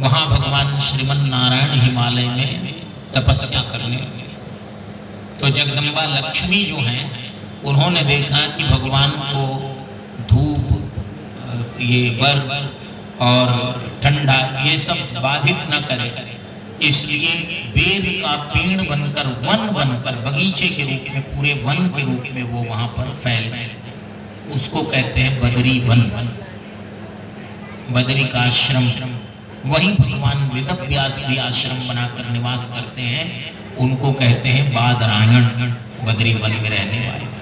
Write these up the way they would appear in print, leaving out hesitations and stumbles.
वहाँ भगवान श्रीमन नारायण हिमालय में तपस्या करने लगे। तो जगदम्बा लक्ष्मी जो हैं उन्होंने देखा कि भगवान को धूप, ये बर्फ और ठंडा ये सब बाधित न करे, इसलिए बेर का पेड़ बनकर, वन बनकर, बगीचे के रूप में, पूरे वन के रूप में वो वहाँ पर फैल गए। उसको कहते हैं बदरी वन, बदरी का आश्रम। वहीं भगवान वेदव्यास भी आश्रम बनाकर निवास करते हैं, उनको कहते हैं बादरायण, बदरी वन में रहने वाले।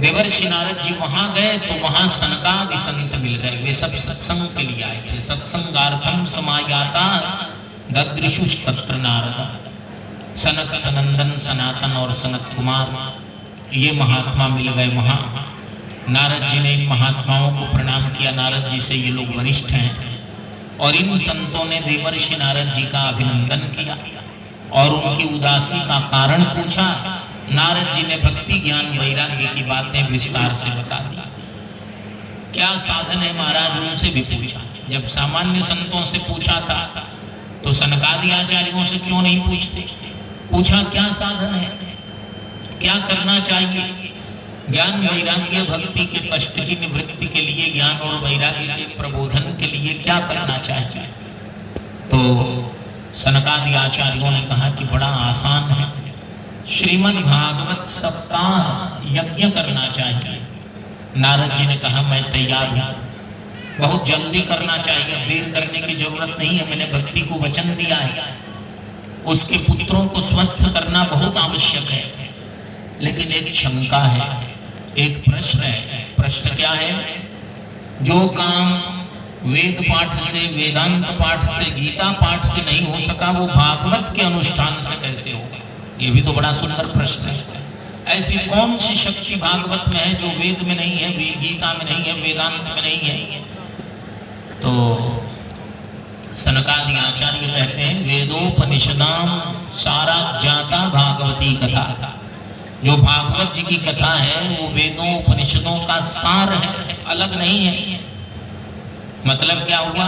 देवर्षि नारद जी वहां गए तो वहां सनकादि संत मिल गए, वे सब सत्संग के लिए आए थे। सत्संगार्थम समायाता ददृशुष तत्र नारद। सनक, सनंदन, सनातन और सनत कुमार ये महात्मा मिल गए वहां। नारद जी ने इन महात्माओं को प्रणाम किया। नारद जी से ये लोग वरिष्ठ हैं और इन संतों ने देवर्षि नारद जी का अभिनंदन किया और उनकी उदासी का कारण पूछा। नारद जी ने भक्ति, ज्ञान, वैराग्य की बातें विस्तार से बता दी। क्या साधन है महाराज, उनसे भी पूछा। जब सामान्य संतों से पूछा था तो सनकादि आचार्यों से क्यों नहीं पूछते? पूछा क्या साधन है, क्या करना चाहिए। ज्ञान, वैराग्य, भक्ति के कष्ट की निवृत्ति के लिए, ज्ञान और वैराग्य के प्रबोधन के लिए क्या करना चाहिए? तो सनकादि आचार्यों ने कहा कि बड़ा आसान है, श्रीमद् भागवत सप्ताह यज्ञ करना चाहिए। नारद जी ने कहा मैं तैयार हूँ, बहुत जल्दी करना चाहिए, देर करने की जरूरत नहीं है। मैंने भक्ति को वचन दिया है, उसके पुत्रों को स्वस्थ करना बहुत आवश्यक है। लेकिन एक शंका है, एक प्रश्न है। प्रश्न क्या है? जो काम वेद पाठ से, वेदांत पाठ से, गीता पाठ से नहीं हो सका, वो भागवत के अनुष्ठान से कैसे होगा? ये भी तो बड़ा सुंदर प्रश्न है। ऐसी कौन सी शक्ति भागवत में है जो वेद में नहीं है, गीता में नहीं है, वेदांत में नहीं है? तो सनकादि आचार्य कहते हैं वेदोपनिषदाम सारा जाता भागवती कथा। जो भागवत जी की कथा है वो वेदों उपनिषदों का सार है, अलग नहीं है। मतलब क्या हुआ?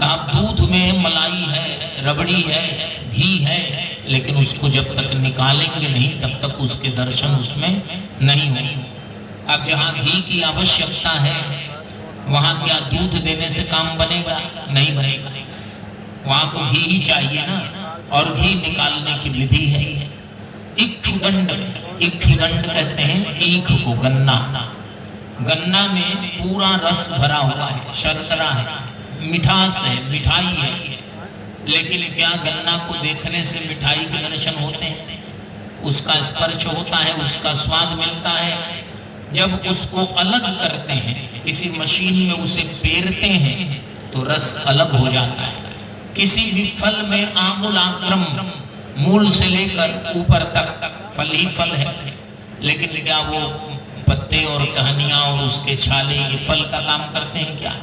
कहा दूध में मलाई है, रबड़ी है, घी है, लेकिन उसको जब तक निकालेंगे नहीं तब तक उसके दर्शन उसमें नहीं होंगे। अब जहाँ घी की आवश्यकता है वहाँ क्या दूध देने से काम बनेगा? नहीं बनेगा। वहाँ तो घी ही चाहिए ना, और घी निकालने की विधि है इक्षुदंड। इक्षुदंड कहते हैं ईख को, गन्ना। गन्ना में पूरा रस भरा हुआ है, शर्करा है, मिठास है, मिठाई है। लेकिन क्या गन्ना को देखने से मिठाई के दर्शन होते हैं? उसका स्पर्श होता है, उसका स्वाद मिलता है। जब उसको अलग करते हैं, किसी मशीन में उसे पेरते हैं तो रस अलग हो जाता है। किसी भी फल में आमूलाग्रम, मूल से लेकर ऊपर तक फल ही फल है, लेकिन क्या वो पत्ते और टहनियाँ और उसके छाले ये फल का काम करते हैं? क्या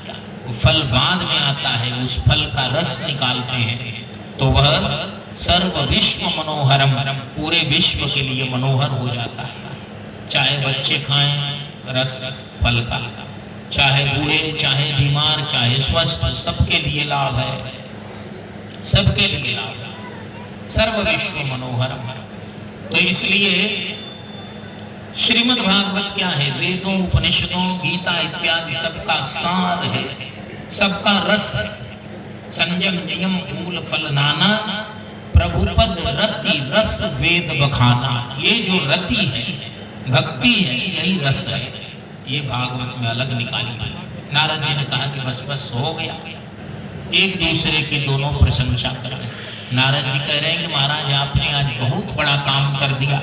फल बाद में आता है, उस फल का रस निकालते हैं तो वह सर्व विश्व मनोहरम, पूरे विश्व के लिए मनोहर हो जाता है। चाहे बच्चे खाएं रस फल का, चाहे बूढ़े, चाहे बीमार, चाहे स्वस्थ, सबके लिए लाभ है, सबके लिए लाभ है, सर्व विश्व मनोहरम। तो इसलिए श्रीमद् भागवत क्या है? वेदों, उपनिषदों, गीता इत्यादि सबका सार है, सबका रस है। संयम नियम फूल फल नाना, प्रभुपद रति रस वेद बखाना। ये जो रति है, भक्ति है, यही रस है। ये भागवत में अलग निकाली है। नारद जी ने कहा कि बस बस हो गया, एक दूसरे की दोनों प्रशंसा कर रहे हैं। नारद जी कह रहे हैं कि महाराज आपने आज बहुत बड़ा काम कर दिया,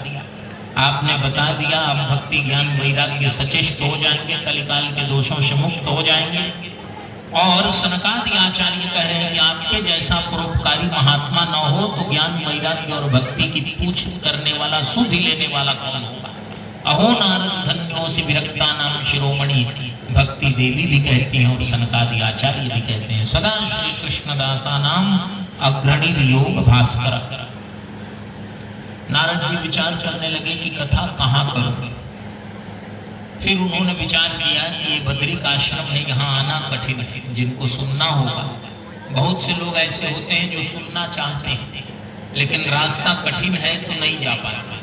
आपने बता दिया, आप भक्ति, ज्ञान, वैराग्य सचेष्ट हो जाएंगे, कलिकाल के दोषों से मुक्त हो जाएंगे। और सनकादि आचार्य कह रहे हैं कि आपके जैसा परोपकारी महात्मा न हो तो ज्ञान, वैराग्य और भक्ति की पूछ करने वाला, सुध लेने वाला कौन होगा? अहो नारद धन्योसि विरक्ता नाम शिरोमणि, भक्ति देवी भी कहती हैं और सनकादि आचार्य भी कहते हैं। सदा श्री कृष्णदासा नाम अग्रणी योग भास्कर। नारद जी विचार करने लगे कि कथा कहाँ करूं। फिर उन्होंने विचार किया कि ये बद्री का आश्रम है, यहाँ आना कठिन है, जिनको सुनना होगा बहुत से लोग ऐसे होते हैं जो सुनना चाहते हैं लेकिन रास्ता कठिन है तो नहीं जा पाते।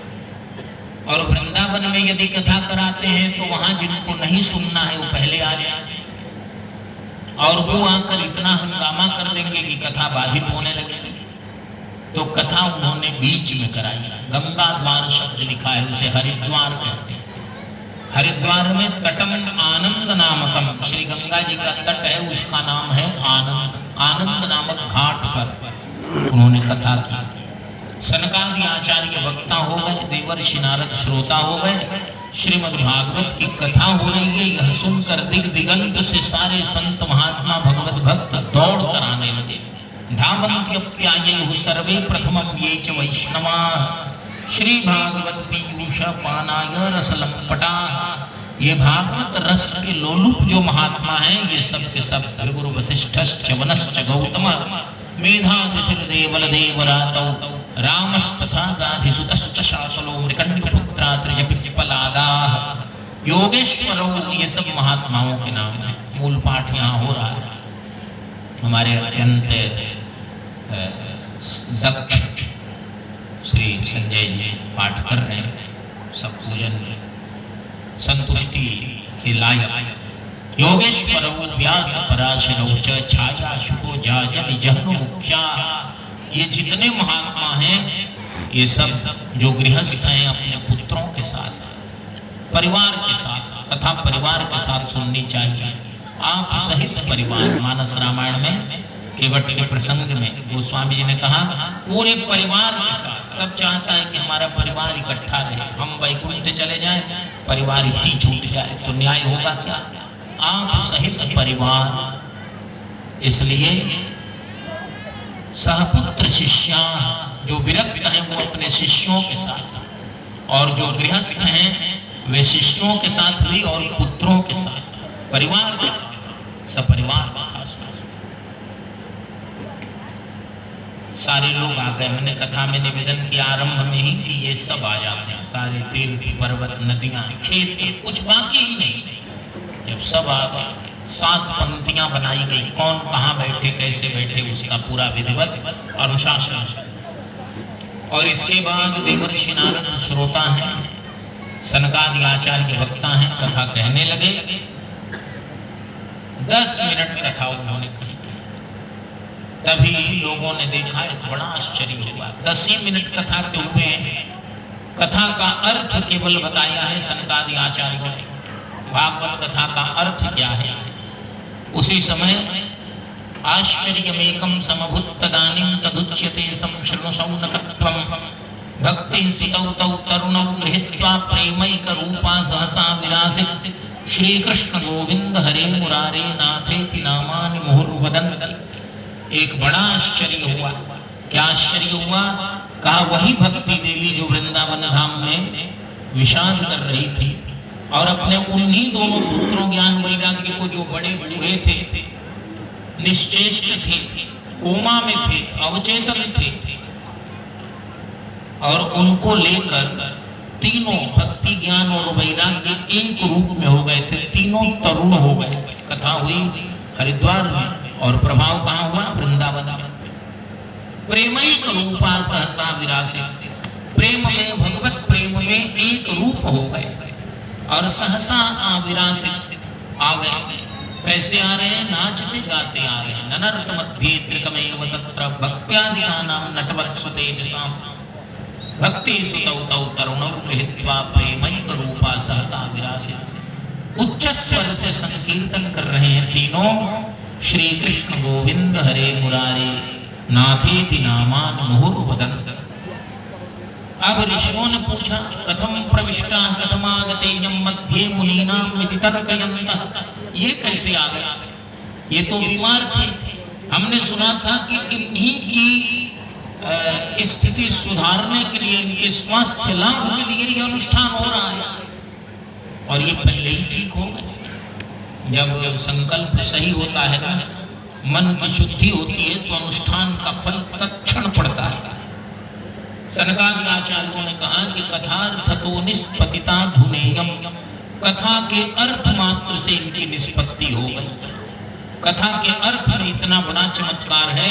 और वृंदावन में यदि कथा कराते हैं तो वहां जिनको नहीं सुनना है वो पहले आ जाए और वो आकर इतना हंगामा कर देंगे कि कथा बाधित होने लगेगी। तो कथा उन्होंने बीच में कराई। गंगा द्वार शब्द लिखा है, उसे हरिद्वार कहते हैं। हरिद्वार में तटम आनंद नामकम, श्री गंगा जी का तट है, उसका नाम है आनंद। आनंद नामक घाट पर उन्होंने कथा की। सनकादि आचार्य वक्ता हो गए, देवर्षि नारद श्रोता हो गए। श्रीमद् भागवत की कथा हो रही है, यह सुनकर दिग दिगंत से सारे संत महात्मा भगवत भक्त दौड़ कर आने लगे। धावन्त्यप्याययुः सर्वे प्रथमं ये च वैष्णवाः श्री भागवत पीयूष पानाय रसलंपटाः। ये भागवत रस के लोलुप जो महात्मा हैं, ये सब के सब भृगुरु वसिष्ठश्च वनश्च गौतम मेधातिथिर्देवल देवरातौ रामस्तथा गाधिसुतश्च शाकलो मृकण्डपुत्रा त्रिजपिप्पलादाः योगेश्वरौ। ये सब महात्माओं के नाम हैं। मूल पाठ यहाँ हो रहा है। हमारे अत्यंत दक्ष श्री संजय जी पाठ कर रहे हैं। सब पूजन संतुष्टि के लायक। योगेश्वरौ व्यास पराशरौ च छाया शुको जाजन जहनु मुख्या। ये जितने महात्मा हैं ये सब जो गृहस्थ हैं अपने पुत्रों के साथ परिवार के साथ तथा परिवार के साथ सुननी चाहिए। आप सहित परिवार। मानस रामायण में केवट के प्रसंग में गोस्वामी जी ने कहा पूरे परिवार के साथ। सब चाहता है कि हमारा परिवार इकट्ठा रहे, हम वैकुंठ चले जाएं, परिवार ही छूट जाए तो न्याय होगा क्या। आप सहित परिवार। इसलिए सहपुत्र शिष्या, जो विरक्त हैं वो अपने शिष्यों के साथ, और जो गृहस्थ हैं वे शिष्यों के साथ भी और पुत्रों के साथ परिवार के साथ सपरिवार था। सारे लोग आ गए। मैंने कथा में निवेदन किया आरंभ में ही कि ये सब आ जाते हैं, सारे तीर्थ पर्वत नदियां खेत कुछ बाकी ही नहीं। जब सब आ गए 7 पंक्तियां बनाई गई, कौन कहाँ बैठे कैसे बैठे उसका पूरा विधिवत अनुशासन। और इसके बाद देवर्षि नारद श्रोता हैं, सनकादि आचार्य वक्ता हैं, कथा कहने लगे। 10 मिनट कथा उन्होंने कही। तभी लोगों ने देखा, एक बड़ा आश्चर्य हुआ। 10 ही मिनट कथा के हुए कथा का अर्थ केवल बताया है सनकादि आचार्यों ने। भागवत कथा का अर्थ क्या है। उसी समय आश्चर्यमेकं समभूत तदानीं तदुच्यते संशृणु सौनकत्वं भक्ति सुतौ तौ तरुणौ गृहीत्वा प्रेमैक रूपा सहसा विरासित श्री कृष्ण गोविंद हरे मुरारे नाथेति नामानि मुहुर्वदन्ति। एक बड़ा आश्चर्य हुआ। क्या आश्चर्य हुआ? कहा वही भक्ति देवी जो वृंदावन धाम में विषाद कर रही थी और अपने उन्हीं दोनों पुत्रों ज्ञान वैराग्य को, जो बड़े बूढ़े थे, निश्चेष्ट थे, कोमा में थे, अवचेतन थे, और उनको लेकर तीनों भक्ति ज्ञान और वैराग्य एक रूप में हो गए थे। तीनों तरुण हो गए थे। कथा हुई हरिद्वार में और प्रभाव कहाँ हुआ? वृंदावन में। प्रेमैक रूपा सहसा विरासित, प्रेम में भगवत प्रेम में एक रूप हो गए और सहसा विरासित आ गए। कैसे आ रहे हैं? नाचते गाते आ रहे हैं। ननर्त मध्ये त्रिकमेव तत्र भक्त्यादिनां नटवत् सुतेजसां भक्ति सुतौ तौ तरुणौ गृहीत्वा प्रेमैक रूपा सहसा विरासित। उच्च स्वर से संकीर्तन कर रहे हैं तीनों, श्री कृष्ण गोविंद हरे मुरारे नाथेति नामानि मुहुर्वदन्ति। अब ऋषियों ने पूछा कथम प्रविष्टा कथमागतेयं मध्ये मुनीनां इति तर्कयन्तः। ये कैसे आ गए? ये तो बीमार थे। हमने सुना था कि इन्हीं की स्थिति सुधारने के लिए, इनके स्वास्थ्य लाभ के लिए ये अनुष्ठान हो रहा है, और ये पहले ही ठीक हो गए। जब संकल्प सही होता है ना, मन की शुद्धि होती है, तो अनुष्ठान का फल तत्क्षण पड़ता है। सनकादि आचार्यों ने कहा कि कथार्थ तो निष्पतिता धुनेयम, कथा के अर्थ मात्र से इनकी निष्पत्ति हो गई। कथा के अर्थ में इतना बड़ा चमत्कार है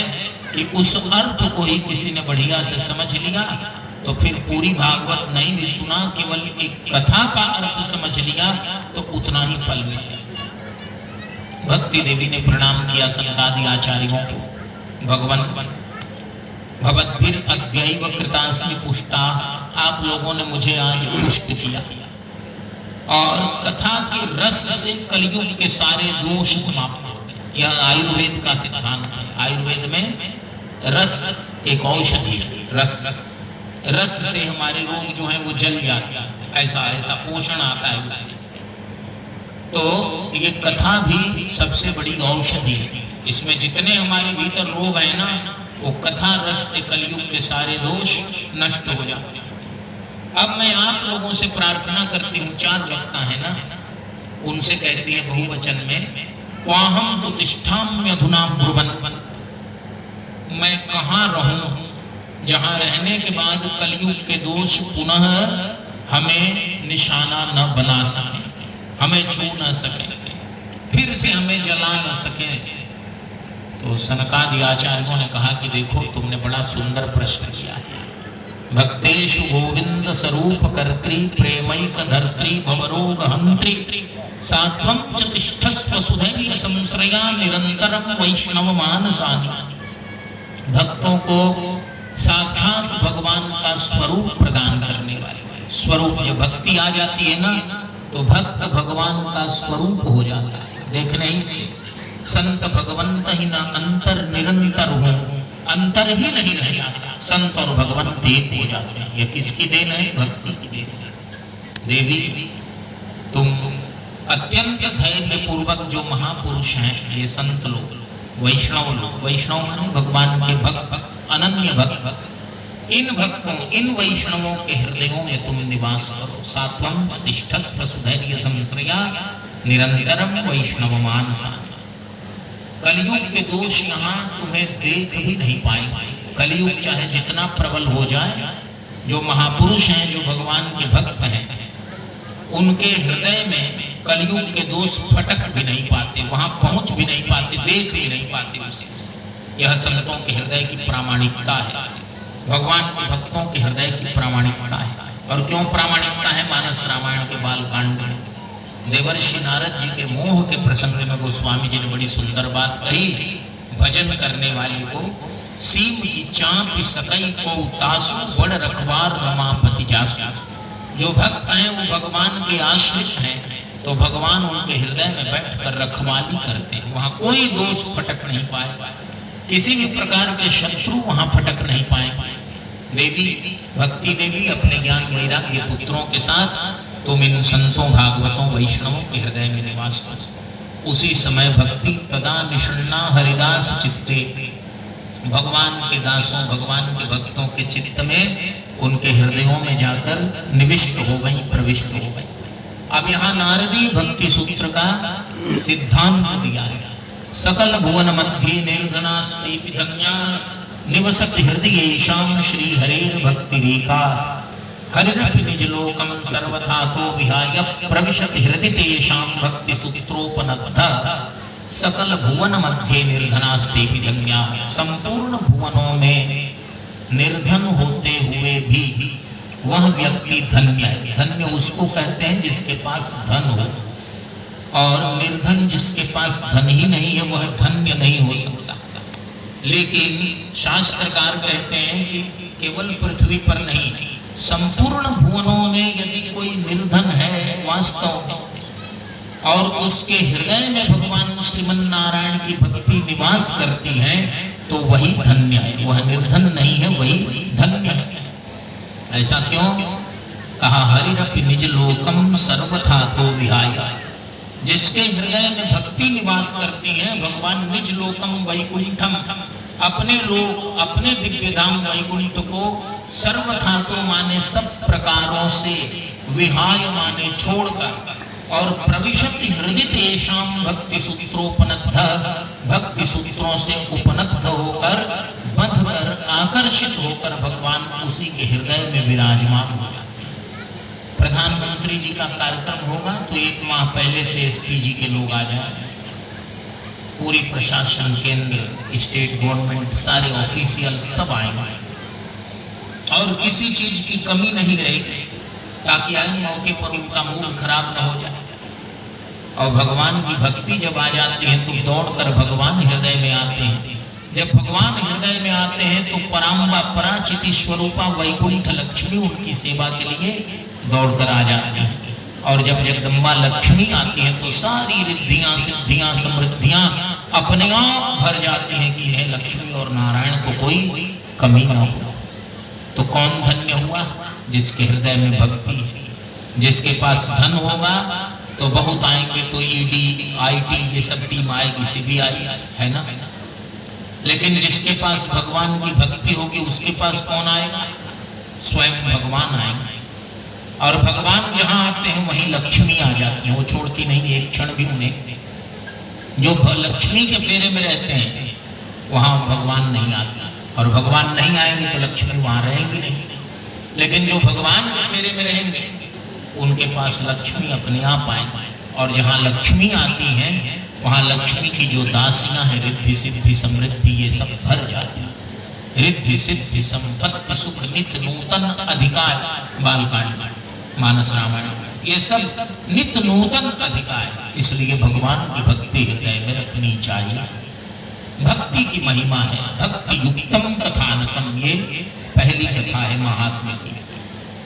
कि उस अर्थ को ही किसी ने बढ़िया से समझ लिया तो फिर पूरी भागवत नहीं भी सुना, केवल एक कथा का अर्थ समझ लिया तो उतना ही फल मिल गया। भक्ति देवी ने प्रणाम किया सनकादि आचार्यों को। भगवान भवद्भिर अद्यैव कृतास्मि पुष्टा, आप लोगों ने मुझे आज पुष्ट किया और कथा के रस से कलयुग के सारे दोष समाप्त हो गए। यह आयुर्वेद का सिद्धांत है। आयुर्वेद में रस एक औषधि है। रस से हमारे रोग जो है वो जल जाते हैं, ऐसा पोषण आता है उससे। तो ये कथा भी सबसे बड़ी औषधि है। इसमें जितने हमारे भीतर रोग है ना, वो कथा रस से कलयुग के सारे दोष नष्ट हो जाते हैं। अब मैं आप लोगों से प्रार्थना करती हूँ, 4 वक्ता है ना, उनसे कहती है बहुवचन में, क्वाहम तो तिष्ठाम्यधुना ब्रुवन्, मैं कहाँ रहूं जहाँ रहने के बाद कलयुग के दोष पुनः हमें निशाना न बना सके, हमें छू न सके, फिर से हमें जला न सके। तो सनकादि आचार्यों ने कहा कि देखो तुमने बड़ा सुंदर प्रश्न किया है। भक्तेषु गोविंद स्वरूप कर्त्री प्रेमैक धर्त्री भवरोग हंत्री सात्वं च तिष्ठस्व सुधैर्य संश्रया निरंतरम वैष्णव मानसानि। भक्तों को साक्षात भगवान का स्वरूप प्रदान करने वाले स्वरूप, जब भक्ति आ जाती है ना तो भक्त भगवान का स्वरूप हो जाता है। देखने ही से संत भगवंत ही न अंतर निरंतर हो, अंतर ही नहीं रह जाता, संत और भगवंत एक हो जाते हैं। यह किसकी देन है? भक्ति की देन है। देवी तुम अत्यंत धैर्य पूर्वक जो महापुरुष हैं, ये संत लोग, वैष्णव लोग, वैष्णव माने भगवान के भक्त, अनन्य भक्त, इन भक्तों इन वैष्णवों के हृदयों में तुम निवास करो। सात्वं च तिष्ठस्व सुधैर्य संश्रया निरंतरम वैष्णव मानसा। कलयुग के दोष यहाँ तुम्हें देख भी नहीं पाएंगे। कलयुग चाहे जितना प्रबल हो जाए, जो महापुरुष हैं, जो भगवान के भक्त हैं, उनके हृदय में कलयुग के दोष फटक भी नहीं पाते, वहां पहुंच भी नहीं पाते, देख भी नहीं पाते उसे। यह संतों के हृदय की प्रामाणिकता है, भगवान के भक्तों के हृदय की प्रामाणिकता है। और क्यों प्रामाणिकता है? मानस रामायण के बालकांड में देवर्षि नारद जी के मोह के प्रसंग में गोस्वामी जी ने बड़ी सुंदर बात कही। भजन करने वाले को सीम की चाँप सकई को तासु बड़ रखवार रमापति जासु। जो भक्त हैं वो भगवान के आश्रित हैं, तो भगवान उनके हृदय में बैठकर रखवाली करते हैं। वहाँ कोई दोष फटक नहीं पाए, किसी भी प्रकार के शत्रु वहाँ फटक नहीं पाए। देवी भक्ति देवी अपने ज्ञान वैराग्य पुत्रों के साथ तुम इन संतों भागवतों वैष्णवों के हृदय में निवास करो। उसी समय भक्ति तदा निषण्णा हरिदास चित्ते, भगवान के दासों भगवान के भक्तों के चित्त में, उनके हृदयों में जाकर निविष्ट हो गई, प्रविष्ट हो गई। अब यहाँ नारदीय भक्ति सूत्र का सिद्धांत दिया है। सकल भुवन मध्य निर्धनास्ति धन्या निवसति हृदयेषां श्री हरेर भक्ति रेखा। हरिरपि निज लोकम सर्वथा तो विहाय प्रविशति हृदय तेषां भक्ति सूत्रोपनद्धा। सकल भुवन मध्य निर्धनास्ति धन्या, संपूर्ण भुवनों में निर्धन होते हुए भी वह व्यक्ति धन्य है। धन्य उसको कहते हैं जिसके पास धन हो, और निर्धन जिसके पास धन ही नहीं है वह धन्य नहीं हो सकता। लेकिन शास्त्रकार कहते हैं कि केवल पृथ्वी पर नहीं, संपूर्ण भुवनों में यदि कोई निर्धन है वास्तव में, और उसके हृदय में भगवान श्रीमन नारायण की भक्ति निवास करती है, तो वही धन्य है, वह निर्धन नहीं है, वही धन्य है। ऐसा क्यों कहा? हरिरपि निज लोकम सर्वथा तो विहाय। जिसके हृदय में भक्ति निवास करती है, भगवान निज लोकम वैकुंठम, अपने लोक अपने दिव्य धाम वैकुंठ को सर्वथा तो माने सब प्रकारों से, विहाय माने छोड़कर, और प्रविशति हृदय तेषां भक्ति सूत्रोपनद्ध, भक्ति सूत्रों से उपनद्ध होकर, बंधकर, आकर्षित होकर भगवान उसी के हृदय में विराजमान हो जाते। प्रधानमंत्री जी का कार्यक्रम होगा तो 1 माह पहले से एसपी जी के लोग आ जाए, पूरी प्रशासन, केंद्र, स्टेट गवर्नमेंट, सारे ऑफिशियल सब आएंगे और किसी चीज की कमी नहीं रहेगी, ताकि आए मौके पर उनका मूड खराब न हो जाए। और भगवान की भक्ति जब आ जाती है तो दौड़कर भगवान हृदय में आते हैं। जब भगवान हृदय में आते हैं तो पराम्बा पराचिति स्वरूपा वैकुंठ लक्ष्मी उनकी सेवा के लिए दौड़कर आ जाती हैं। और जब जगदम्बा लक्ष्मी आती हैं तो सारी रिद्धियां, सिद्धियां, समृद्धियां अपने आप भर जाती हैं कि इन्हें लक्ष्मी और नारायण को कोई कमी न हो। तो कौन धन्य हुआ? जिसके हृदय में भक्ति है। जिसके पास धन होगा तो बहुत आएंगे, तो ईडी, आईटी ये सब टीम आएगी, सीबीआई, है ना। लेकिन जिसके पास भगवान की भक्ति होगी उसके पास कौन आएगा? स्वयं भगवान आएंगे। और भगवान जहां आते हैं वहीं लक्ष्मी आ जाती है, वो छोड़ती नहीं एक क्षण भी उन्हें। जो लक्ष्मी के फेरे में रहते हैं वहां भगवान नहीं आते, और भगवान नहीं आएंगे तो लक्ष्मी वहां रहेंगी नहीं। लेकिन जो भगवान के फेरे में रहेंगे उनके पास लक्ष्मी अपने आप आएंगे। और जहाँ लक्ष्मी आती हैं वहाँ लक्ष्मी की जो दासियां हैं, रिद्धि सिद्धि समृद्धि ये सब भर जाती हैं। रिद्धि सिद्धि संपत्ति सुख नित्य नूतन अधिकार, बालकांड, मानस रामायण, ये सब नित्य नूतन अधिकार। इसलिए भगवान की भक्ति हृदय में रखनी चाहिए। भक्ति की महिमा है। भक्ति युक्तम कथानकम, ये पहली कथा है महात्मा की।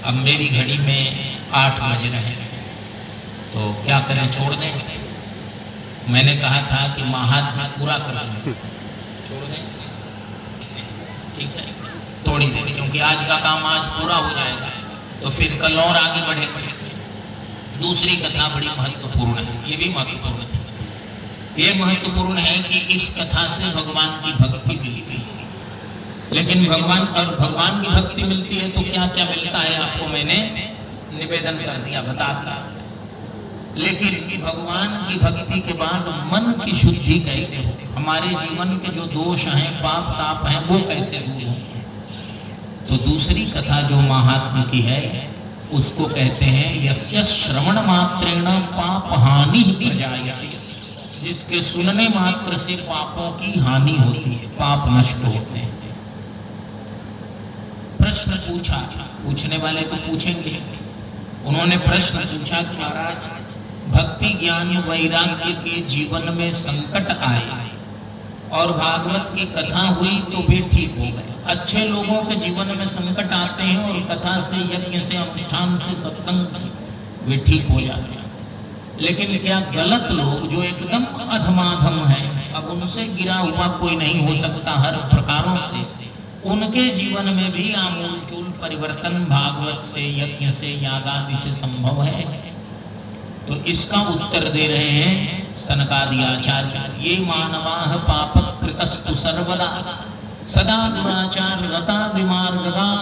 अब मेरी घड़ी में 8 बज रहे हैं, तो क्या करें, छोड़ दें? मैंने कहा था कि महात्मा पूरा कर दें, छोड़ दें, ठीक है, थोड़ी देर, क्योंकि आज का काम आज पूरा हो जाएगा तो फिर कल और आगे बढ़ेगा। दूसरी कथा बड़ी महत्वपूर्ण है, ये भी महत्वपूर्ण थी। ये महत्वपूर्ण है कि इस कथा से भगवान की भक्ति मिलती है। लेकिन भगवान की भक्ति मिलती है तो क्या क्या मिलता है आपको मैंने निवेदन कर दिया, बता दिया। लेकिन भगवान की भक्ति के बाद मन की शुद्धि कैसे हो, हमारे जीवन के जो दोष हैं, पाप ताप हैं, वो कैसे दूर हो। तो दूसरी कथा जो महात्मा की है उसको कहते हैं यस्य श्रवण मात्रेण पाप हानि प्रजायते, जिसके सुनने मात्र से पापों की हानि होती है, पाप नष्ट होते हैं। प्रश्न पूछा, पूछने वाले तो पूछेंगे। उन्होंने प्रश्न पूछा कि महाराज भक्ति ज्ञान वैराग्य के जीवन में संकट आए और भागवत की कथा हुई तो वे ठीक हो गए। अच्छे लोगों के जीवन में संकट आते हैं और कथा से, यज्ञ से, अनुष्ठान से, सत्संग से वे ठीक हो जाते हैं। लेकिन क्या गलत लोग जो एकदम अधमाधम है, अब उनसे गिरा हुआ कोई नहीं हो सकता हर प्रकारों से, उनके जीवन में भी आमूलचूल परिवर्तन भागवत से, यज्ञ से, यागादि से संभव है? तो इसका उत्तर दे रहे हैं सनकादि आचार्य। ये मानवाः पापकृतस्तु सर्वदा सदा दुराचार रता विमार्गदाः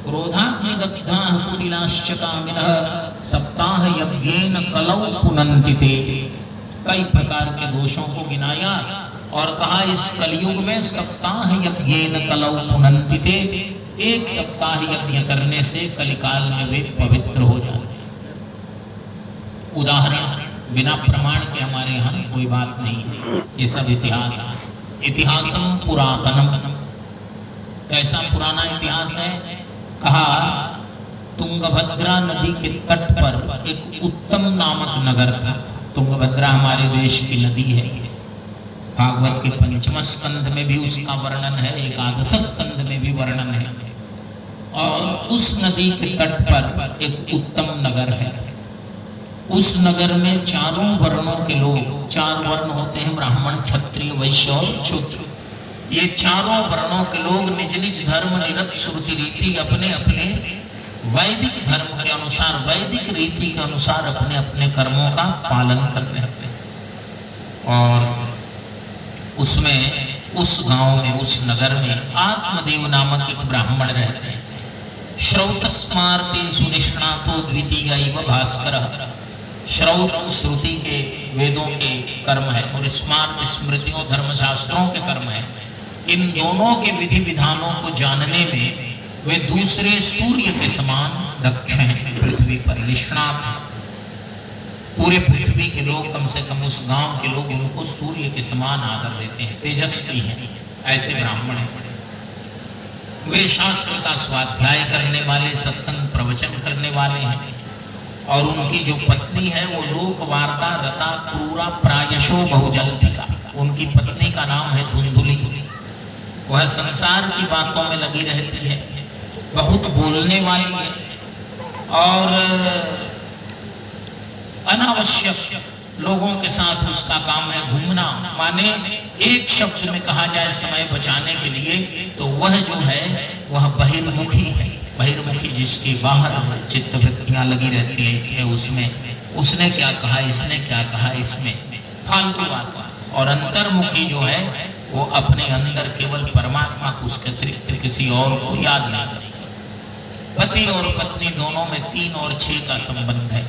क्रोधाग्निदग्धाः कुटिलाश्च कामिनः सप्ताह यज्ञेन कलौ पुनन्ति ते। कई प्रकार के दोषों को गिनाया और कहा इस कलयुग में सप्ताह यज्ञेन कलौ पुनन्ति ते, एक सप्ताह यज्ञ करने से कलिकाल में वे पवित्र हो जाते। उदाहरण बिना प्रमाण के हमारे यहाँ कोई बात नहीं है, ये सब इतिहास। इतिहासम पुरातनम, कैसा पुराना इतिहास है? कहा तुंगभद्रा नदी के तट पर एक उत्तम नामक नगर था। तुंगभद्रा हमारे देश की नदी है। भागवत के 5वें स्कंध में भी उसका वर्णन है, 11वें स्कंध में भी वर्णन है। और उस नदी के तट पर एक उत्तम नगर है। उस नगर में चारों वर्णों के लोग, 4 वर्ण होते हैं, ब्राह्मण, क्षत्रिय, वैश्य और शूद्र। ये चारों वर्णों के लोग निज निज धर्म निरत श्रुति रीति अपने अपने वैदिक धर्म के अनुसार, वैदिक रीति के अनुसार अपने अपने कर्मों का पालन कर रहे हैं। और उसमें, उस गांव में, उस नगर में आत्मदेव नामक एक ब्राह्मण रहते हैं। श्रौतस्मार्ते सुनिष्णातो द्वितीयैव भास्करः। श्रौत श्रुति के, वेदों के कर्म है और स्मार्त स्मृतियों, धर्मशास्त्रों के कर्म है। इन दोनों के विधि विधानों को जानने में वे दूसरे सूर्य के समान दक्ष हैं, पृथ्वी पर निष्णात हैं। पूरे पृथ्वी के लोग, कम से कम उस गांव के लोग उनको सूर्य के समान आदर देते हैं, तेजस्वी हैं, ऐसे ब्राह्मण हैं। वे शास्त्र का स्वाध्याय करने वाले, सत्संग प्रवचन करने वाले हैं। और उनकी जो पत्नी है वो लोक वार्ता रता क्रूरा प्रायशो बहुजल्पिका, उनकी पत्नी का नाम है धुंधुली। वह संसार की बातों में लगी रहती है, बहुत बोलने वाली है और अनावश्यक लोगों के साथ उसका काम है घूमना। माने एक शब्द में कहा जाए समय बचाने के लिए तो वह जो है वह बहिर्मुखी है। बहिर्मुखी जिसके बाहर चित्तवृत्तियां लगी रहती है, इसमें उसमें, उसने क्या कहा, इसने क्या कहा, इसमें फालतू बात। और अंतर्मुखी जो है वो अपने अंदर केवल परमात्मा को, उसके अतिरिक्त किसी और को याद नहीं करेगा। पति और पत्नी दोनों में 3 और 6 का संबंध है,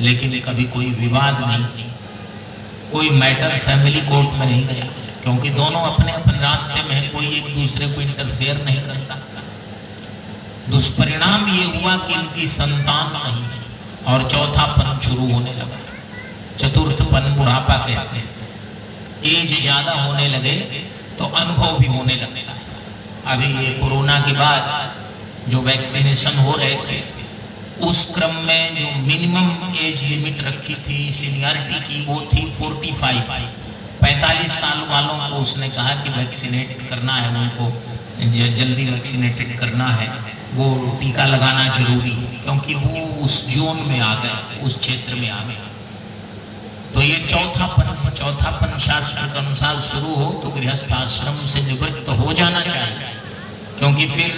लेकिन कभी कोई विवाद नहीं, कोई मैटर फैमिली कोर्ट में नहीं गया, क्योंकि दोनों अपने अपने रास्ते में है, कोई एक दूसरे को इंटरफेयर नहीं करता। दुष्परिणाम ये हुआ कि इनकी संतान नहीं और चौथापन शुरू होने लगा। चतुर्थपन बुढ़ापा कहते हैं। एज ज्यादा होने लगे तो अनुभव भी होने लगता है। अभी ये कोरोना के बाद जो वैक्सीनेशन हो रहे थे उस क्रम में जो मिनिमम एज लिमिट रखी थी सीनियरिटी की वो थी 45 साल वालों को उसने कहा कि वैक्सीनेट करना है, उनको जल्दी वैक्सीनेटेड करना है, वो टीका लगाना जरूरी है, क्योंकि वो उस जोन में आ गए, उस क्षेत्र में आ गए। तो ये चौथापन शास्त्र के अनुसार शुरू हो तो गृहस्थ आश्रम से निवृत्त हो जाना चाहिए, क्योंकि फिर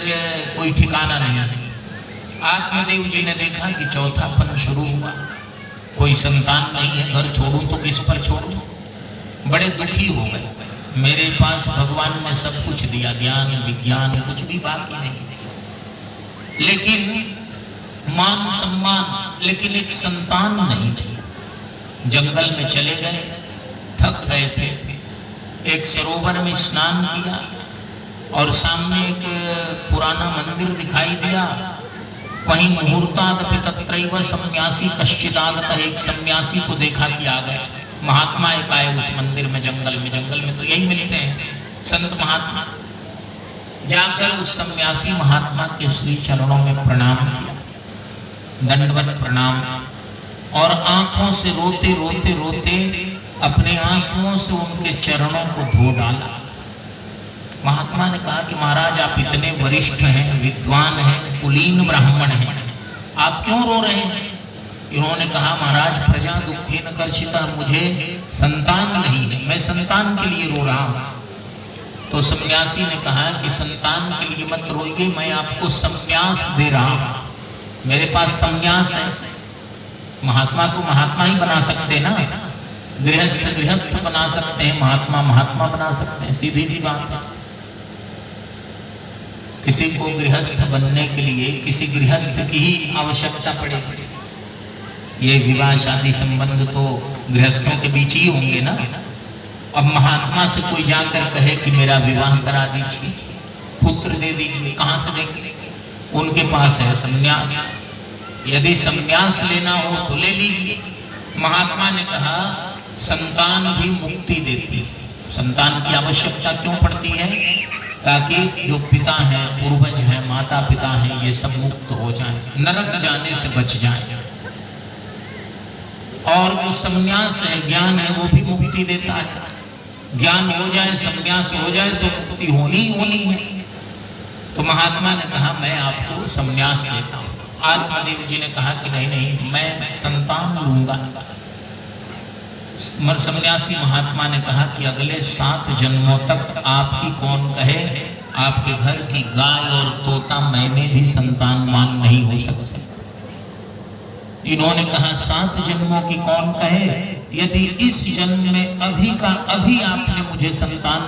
कोई ठिकाना नहीं है। आत्मदेव जी ने देखा कि चौथापन शुरू हुआ, कोई संतान नहीं है, घर छोड़ूं तो किस पर छोड़ूं। बड़े दुखी हो गए, मेरे पास भगवान ने सब कुछ दिया, ज्ञान विज्ञान कुछ भी बाकी नहीं, लेकिन मान सम्मान, लेकिन एक संतान नहीं। जंगल में चले गए, थक गए थे, एक सरोवर में स्नान किया और सामने एक पुराना मंदिर दिखाई दिया। वहीं मुहूर्तादपि तत्रैव सन्यासी कश्चिदागत, एक सन्यासी को देखा कि आ गया। महात्मा एक आए उस मंदिर में, जंगल में तो यही मिलते हैं संत महात्मा। जाकर उस सन्यासी महात्मा के श्री चरणों में प्रणाम किया, दंडवत प्रणाम, और आंखों से रोते रोते रोते अपने आंसुओं से उनके चरणों को धो डाला। महात्मा ने कहा कि महाराज आप इतने वरिष्ठ हैं, विद्वान हैं, कुलीन ब्राह्मण हैं, आप क्यों रो रहे हैं? इन्होंने कहा महाराज प्रजा दुखेन कर्षिता, मुझे संतान नहीं है, मैं संतान के लिए रो रहा हूँ। तो सन्यासी ने कहा कि संतान के लिए मत रोइए, मैं आपको संन्यास दे रहा हूँ, मेरे पास संन्यास है। महात्मा को महात्मा ही बना सकते ना, गृहस्थ बना सकते हैं, महात्मा बना सकते हैं, सीधी सी बात है। किसी को गृहस्थ बनने के लिए किसी गृहस्थ की ही आवश्यकता पड़ेगी। ये विवाह शादी संबंध तो गृहस्थों के बीच ही होंगे ना। अब महात्मा से कोई जाकर कहे कि मेरा विवाह करा दीजिए, पुत्र दे दीजिए, कहाँ से देंगे? उनके पास है संन्यास, यदि संन्यास लेना हो तो ले लीजिए। महात्मा ने कहा संतान भी मुक्ति देती है, संतान की आवश्यकता क्यों पड़ती है? ताकि जो पिता हैं, पूर्वज हैं, माता पिता हैं, ये सब मुक्त हो जाएं, नरक जाने से बच जाएं। और जो संन्यास है, ज्ञान है, वो भी मुक्ति देता है। ज्ञान हो जाए, संन्यास हो जाए तो मुक्ति होनी है। तो महात्मा ने कहा मैं आपको संन्यास देता हूँ। आत्मदेव जी ने कहा कि नहीं, मैं संतान लूंगा। सन्यासी महात्मा ने कहा कि अगले 7 जन्मों तक आपकी कौन कहे, आपके घर की गाय और तोता मैंने भी संतान मान नहीं हो सकता। इन्होंने कहा 7 जन्मों की कौन कहे, यदि इस जन्म में अभी का अभी आपने मुझे संतान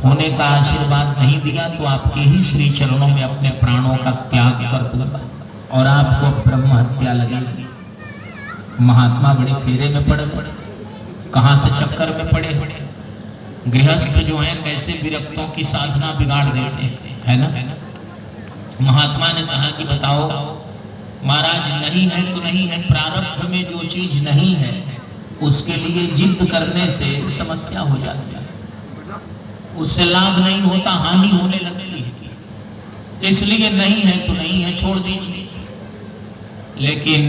होने का आशीर्वाद नहीं दिया तो आपके ही श्री चरणों में अपने प्राणों का त्याग कर दूंगा और आपको ब्रह्म हत्या लगेगी। महात्मा बड़े फेरे में पड़ गए, कहाँ से चक्कर में पड़े। गृहस्थ जो हैं कैसे विरक्तों की साधना बिगाड़ देते हैं, है ना। महात्मा ने कहा कि बताओ महाराज नहीं है तो नहीं है, प्रारब्ध में जो चीज नहीं है उसके लिए जिद करने से समस्या हो जाती है, उससे लाभ नहीं होता, हानि होने लगती है। इसलिए नहीं है तो नहीं है, छोड़ दीजिए। लेकिन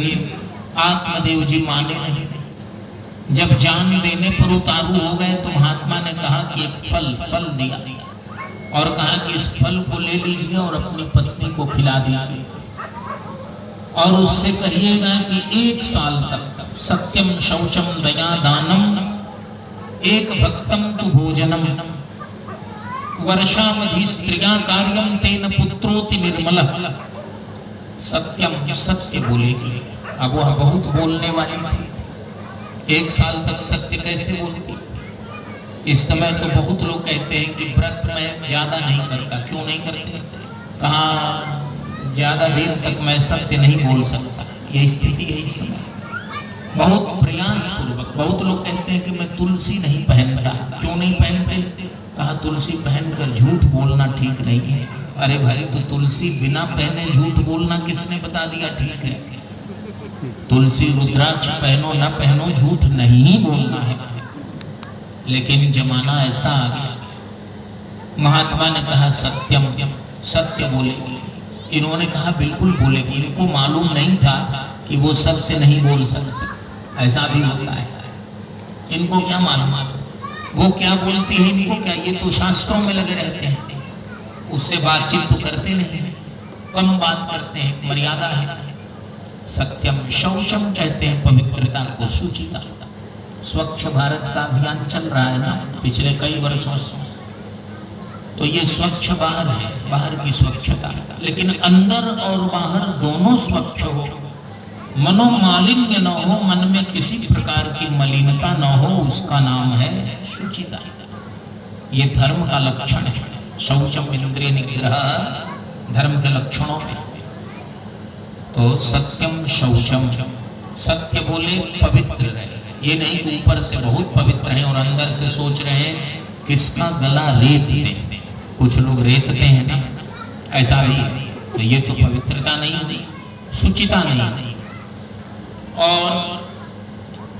आत्मदेव जी माने नहीं। जब जान देने पर उतारू हो गए तो महात्मा ने कहा कि एक फल दिया और कहा कि इस फल को ले लीजिए और अपनी पत्नी को खिला दीजिए और उससे कहिएगा कि 1 साल तक सत्यम शौचम दया दानम एक भक्तम तु भोजनम वर्षावधि स्त्रिया कार्यम तेन पुत्रोति निर्मल। सत्यम, सत्य बोलेगी। अब वह बहुत बोलने वाली थी, 1 साल तक सत्य कैसे बोलती। इस समय तो बहुत लोग कहते हैं कि व्रत में ज्यादा नहीं करता। क्यों नहीं करते? कहा ज्यादा देर तक मैं सत्य नहीं बोल सकता। यह स्थिति है इस समय। बहुत प्रयास पूर्वक बहुत लोग कहते हैं कि मैं तुलसी नहीं पहनता। क्यों नहीं पहनते? कहा तुलसी पहनकर झूठ बोलना ठीक नहीं है। अरे भाई, तो तुलसी बिना पहने झूठ बोलना किसने बता दिया ठीक है? तुलसी रुद्राक्ष पहनो न पहनो, झूठ नहीं बोलना है। लेकिन जमाना ऐसा आ गया, महात्मा ने कहा सत्यम, सत्य बोलेगी। इन्होंने कहा बिल्कुल बोलेगी। इनको मालूम नहीं था कि वो सत्य नहीं बोल सकते। ऐसा भी होता है। इनको क्या मालूम वो क्या बोलती है, इनको क्या, ये तो शास्त्रों में लगे रहते हैं। उससे बातचीत तो करते नहीं, कम बात करते हैं, मर्यादा है। सत्यम शौचम कहते हैं पवित्रता को, शुचिता। स्वच्छ भारत का अभियान चल रहा है ना पिछले कई वर्षों से। तो ये स्वच्छ बाहर है, बाहर की स्वच्छता, लेकिन अंदर और बाहर दोनों स्वच्छ हो, मनोमालिन्य न हो, मन में किसी प्रकार की मलिनता न हो, उसका नाम है शुचिता। ये धर्म का लक्षण है। शौचम इंद्रिय निग्रह धर्म के लक्षणों में। तो सत्यम शौचम, सत्य बोले, पवित्र रहे। ये नहीं कि ऊपर से बहुत पवित्र हैं और अंदर से सोच रहे हैं किसका गला रेत दे। कुछ लोग रेतते हैं ना, ऐसा भी। तो ये तो पवित्रता नहीं, शुचिता नहीं। और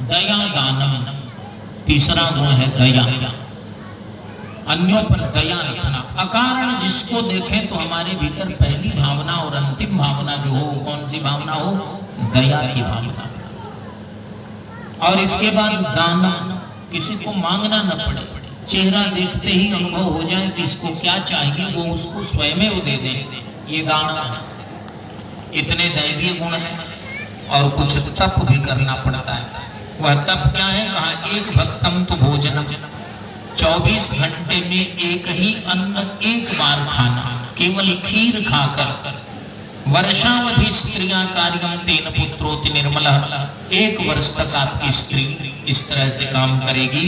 दया दानम, तीसरा गुण है दया, अन्यों पर दया रखना। अकारण जिसको देखें तो हमारे भीतर पहली भावना और अंतिम भावना जो हो, कौन सी भावना हो? दया की भावना। और इसके बाद दानम, किसी को मांगना न पड़े, चेहरा देखते ही अनुभव हो जाए कि इसको क्या चाहिए, वो उसको स्वयं वो दे दे। ये दानम है। इतने दैवीय गुण हैं। और कुछ तप भी करना पड़ता है। वह तप क्या है? कहा एक भक्तम तो भोजनम, 24 घंटे में एक ही अन्न एक बार खाना, केवल खीर खाकर। वर्षावधि स्त्रियां कार्यम तेन पुत्रोति निर्मल, 1 वर्ष तक आपकी स्त्री इस तरह से काम करेगी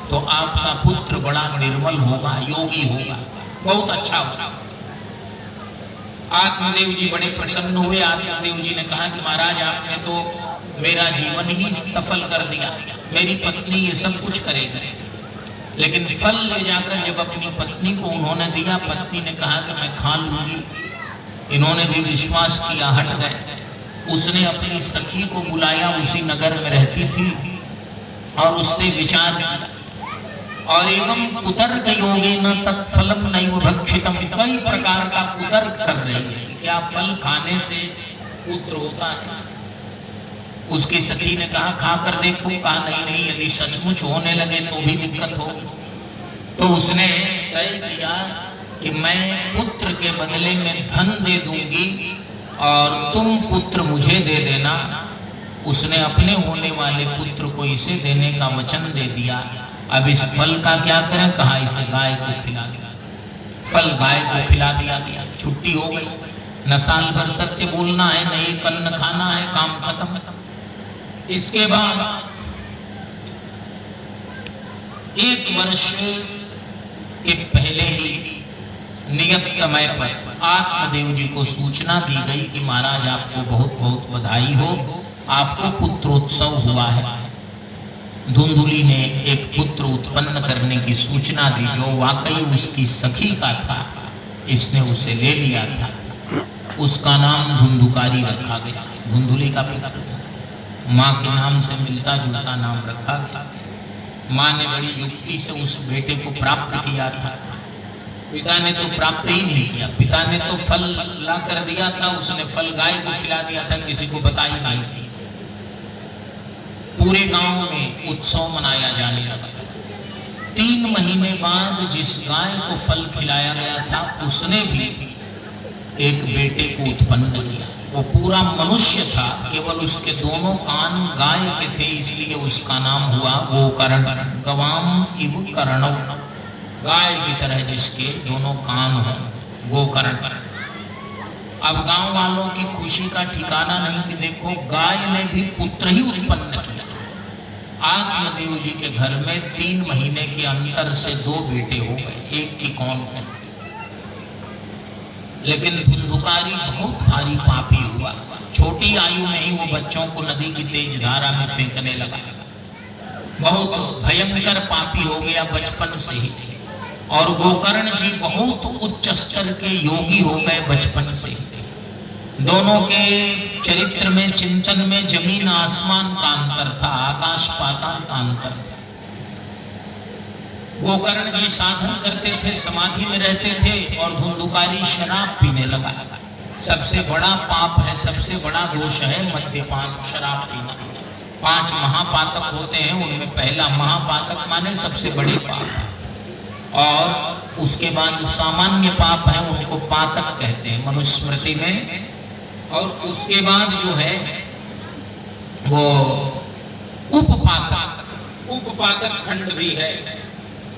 तो आपका पुत्र बड़ा निर्मल होगा, योगी होगा, बहुत अच्छा होगा। आत्मदेव जी बड़े प्रसन्न हुए। आत्मदेव जी ने कहा कि महाराज आपने तो मेरा जीवन ही सफल कर दिया, मेरी पत्नी ये सब कुछ करेगी। लेकिन फल ले जाकर जब अपनी पत्नी को उन्होंने दिया, पत्नी ने कहा कि मैं खा लूंगी। इन्होंने भी विश्वास किया, हट गए। उसने अपनी सखी को बुलाया, उसी नगर में रहती थी, और उससे विचार किया। और एवं कुतर्क योगे न तत्फलम नैव भक्षितम, कई प्रकार का कुतर्क कर रही है। क्या फल खाने से पुत्र होता है? उसकी सखी ने कहा खाकर देखो। कहा नहीं, यदि सचमुच होने लगे तो भी दिक्कत होगी। तो उसने तय किया कि मैं पुत्र के बदले में धन दे दूंगी और तुम पुत्र मुझे दे देना। उसने अपने होने वाले पुत्र को इसे देने का वचन दे दिया। अब इस फल का क्या करें? कहा इसे गाय को खिला दिया। फल गाय को खिला दिया गया, छुट्टी हो गई। न साल भर सत्य बोलना है, न एक अन्न खाना है, काम खत्म। इसके बाद 1 वर्ष के पहले ही नियत समय पर आत्मदेव जी को सूचना दी गई कि महाराज आपको बहुत बहुत बधाई हो, आपको पुत्रोत्सव हुआ है। धुंधुली ने एक पुत्र उत्पन्न करने की सूचना दी, जो वाकई उसकी सखी का था। इसने उसे ले लिया था। उसका नाम धुंधुकारी रखा गया। धुंधुली का पिता था, माँ के नाम से मिलता जुलता नाम रखा गया। माँ ने बड़ी युक्ति से उस बेटे को प्राप्त किया था। पिता ने तो प्राप्त ही नहीं किया, पिता ने तो फल ला कर दिया था, उसने फल गाय को खिला दिया था, किसी को बताई नहीं थी। पूरे गांव में उत्सव मनाया जाने लगा। 3 महीने बाद जिस गाय को फल खिलाया गया था उसने भी एक बेटे को उत्पन्न किया। वो पूरा मनुष्य था, केवल उसके दोनों कान गाय के थे, इसलिए उसका नाम हुआ गोकर्ण। गवाम इव कर्ण, गाय की तरह जिसके दोनों कान हो, गोकर्ण। अब गांव वालों की खुशी का ठिकाना नहीं कि देखो गाय ने भी पुत्र ही उत्पन्न किया। आत्मदेव जी के घर में 3 महीने के अंतर से 2 बेटे हो गए, एक की कौन है। लेकिन धुंधुकारी बहुत भारी पापी हुआ। छोटी आयु में ही वो बच्चों को नदी की तेज धारा में फेंकने लगा। बहुत भयंकर पापी हो गया बचपन से ही। और गोकर्ण जी बहुत उच्च स्तर के योगी हो गए बचपन से। दोनों के चरित्र में, चिंतन में जमीन आसमान का अंतर था, आकाश पाताल का अंतर था। गोकर्ण जी साधन करते थे, समाधि में रहते थे, और धुंधुकारी शराब पीने लगा। सबसे बड़ा पाप है, सबसे बड़ा दोष है मद्यपान, शराब पीना। 5 महापातक होते हैं, उनमें पहला महापातक माने सबसे बड़ी पाप। और उसके बाद सामान्य पाप है, उनको पातक कहते हैं मनुस्मृति में। और उसके बाद जो है वो उपपातक, उपपातक खंड भी है।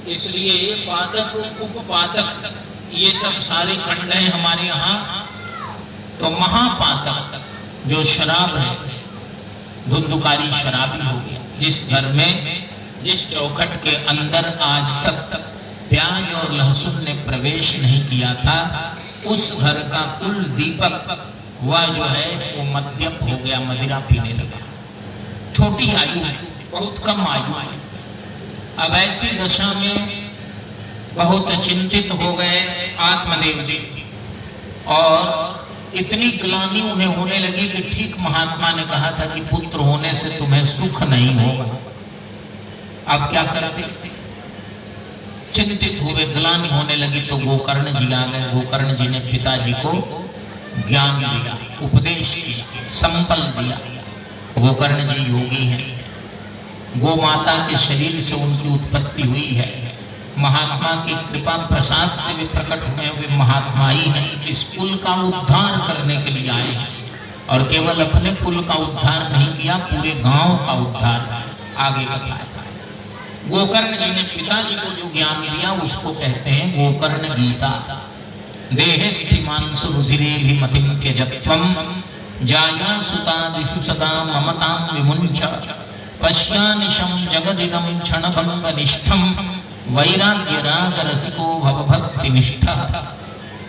इसलिए पातक, उपपातक, ये सब सारे खंड हैं हमारे यहाँ। तो महापातक जो शराब है, धुंधुकारी शराबी हो गया। जिस घर में, जिस चौखट के अंदर आज तक प्याज और लहसुन ने प्रवेश नहीं किया था, उस घर का कुल दीपक वह जो है वो मद्यप हो गया, मदिरा पीने लगा। छोटी आयु, बहुत कम आयु है। अब ऐसी दशा में बहुत चिंतित हो गए आत्मदेव जी, और इतनी ग्लानि उन्हें होने लगी कि ठीक महात्मा ने कहा था कि पुत्र होने से तुम्हें सुख नहीं होगा। अब क्या करते, चिंतित हुए, ग्लानि होने लगी। तो गोकर्ण जी आ गए। गोकर्ण जी ने पिताजी को ज्ञान दिया, उपदेश किया, संबल दिया। गोकर्ण जी योगी हैं, गो माता के शरीर से उनकी उत्पत्ति हुई है। महात्मा की कृपा प्रसाद से भी प्रकट हुए हुए महात्मा ही हैं। इस कुल का उद्धार करने के लिए आए हैं, और केवल अपने कुल का उद्धार नहीं किया, पूरे गांव का उद्धार। आगे बताया गोकर्ण जी ने पिताजी को जो ज्ञान दिया उसको कहते हैं गोकर्ण गीता। देहेस्थिमांसु रुधिरेभिमतिं त्यजत्वं जाया सुतादिषु सदा ममतां विमुञ्च पश्यानिशं जगदिदं क्षणभङ्गनिष्ठं वैराग्यरागरसिको भवभक्तिनिष्ठः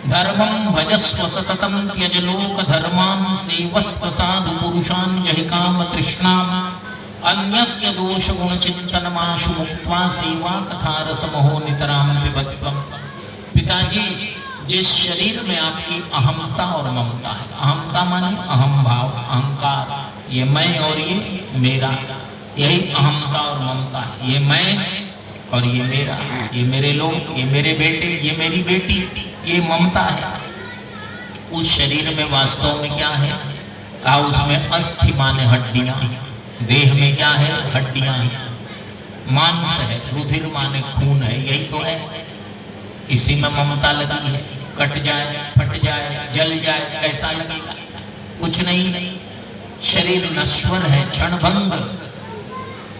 धर्मं भजस्व सततं त्यज लोकधर्मान् सेवस्व साधु पुरुषान् जहि कामतृष्णाम् अन्यस्य दोषगुणचिन्तनमाशु मुक्त्वा सेवा कथारसमहो नितरां पिबत्वम्। पिताजी, जिस शरीर में आपकी अहमता और ममता है, अहमता माने अहम भाव, अहंकार, ये मैं और ये मेरा, यही अहमता और ममता है। ये मैं और ये मेरा, ये मेरे लोग, ये मेरे बेटे, ये मेरी बेटी, ये ममता है। उस शरीर में वास्तव में क्या है? कहा उसमें अस्थि माने हड्डियां, देह में क्या है? हड्डियां हैं। मांस है, रुधिर माने खून है, यही तो है। इसी में ममता लगी है। कट जाए, फट जाए, जल जाए, कैसा लगेगा? कुछ नहीं। शरीर नश्वर है, क्षणभंग,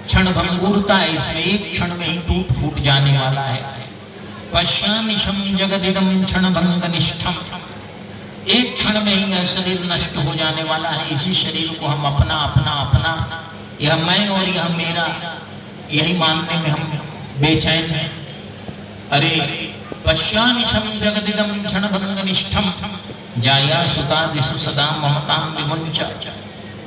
क्षणभंगुरता है इसमें, एक क्षण में ही टूट फूट जाने वाला है। पश्यानिशं जगदिदं क्षणभंगनिष्ठं, एक क्षण में ही यह शरीर नष्ट हो जाने वाला है। इसी शरीर को हम अपना अपना अपना, यह मैं और यह मेरा, यही मानने में हम बेचैन हैं। अरे पश्यानिशं जगदिदं क्षणभंगनिष्ठं जाया सुतादिषु सदा ममतां विमुञ्च।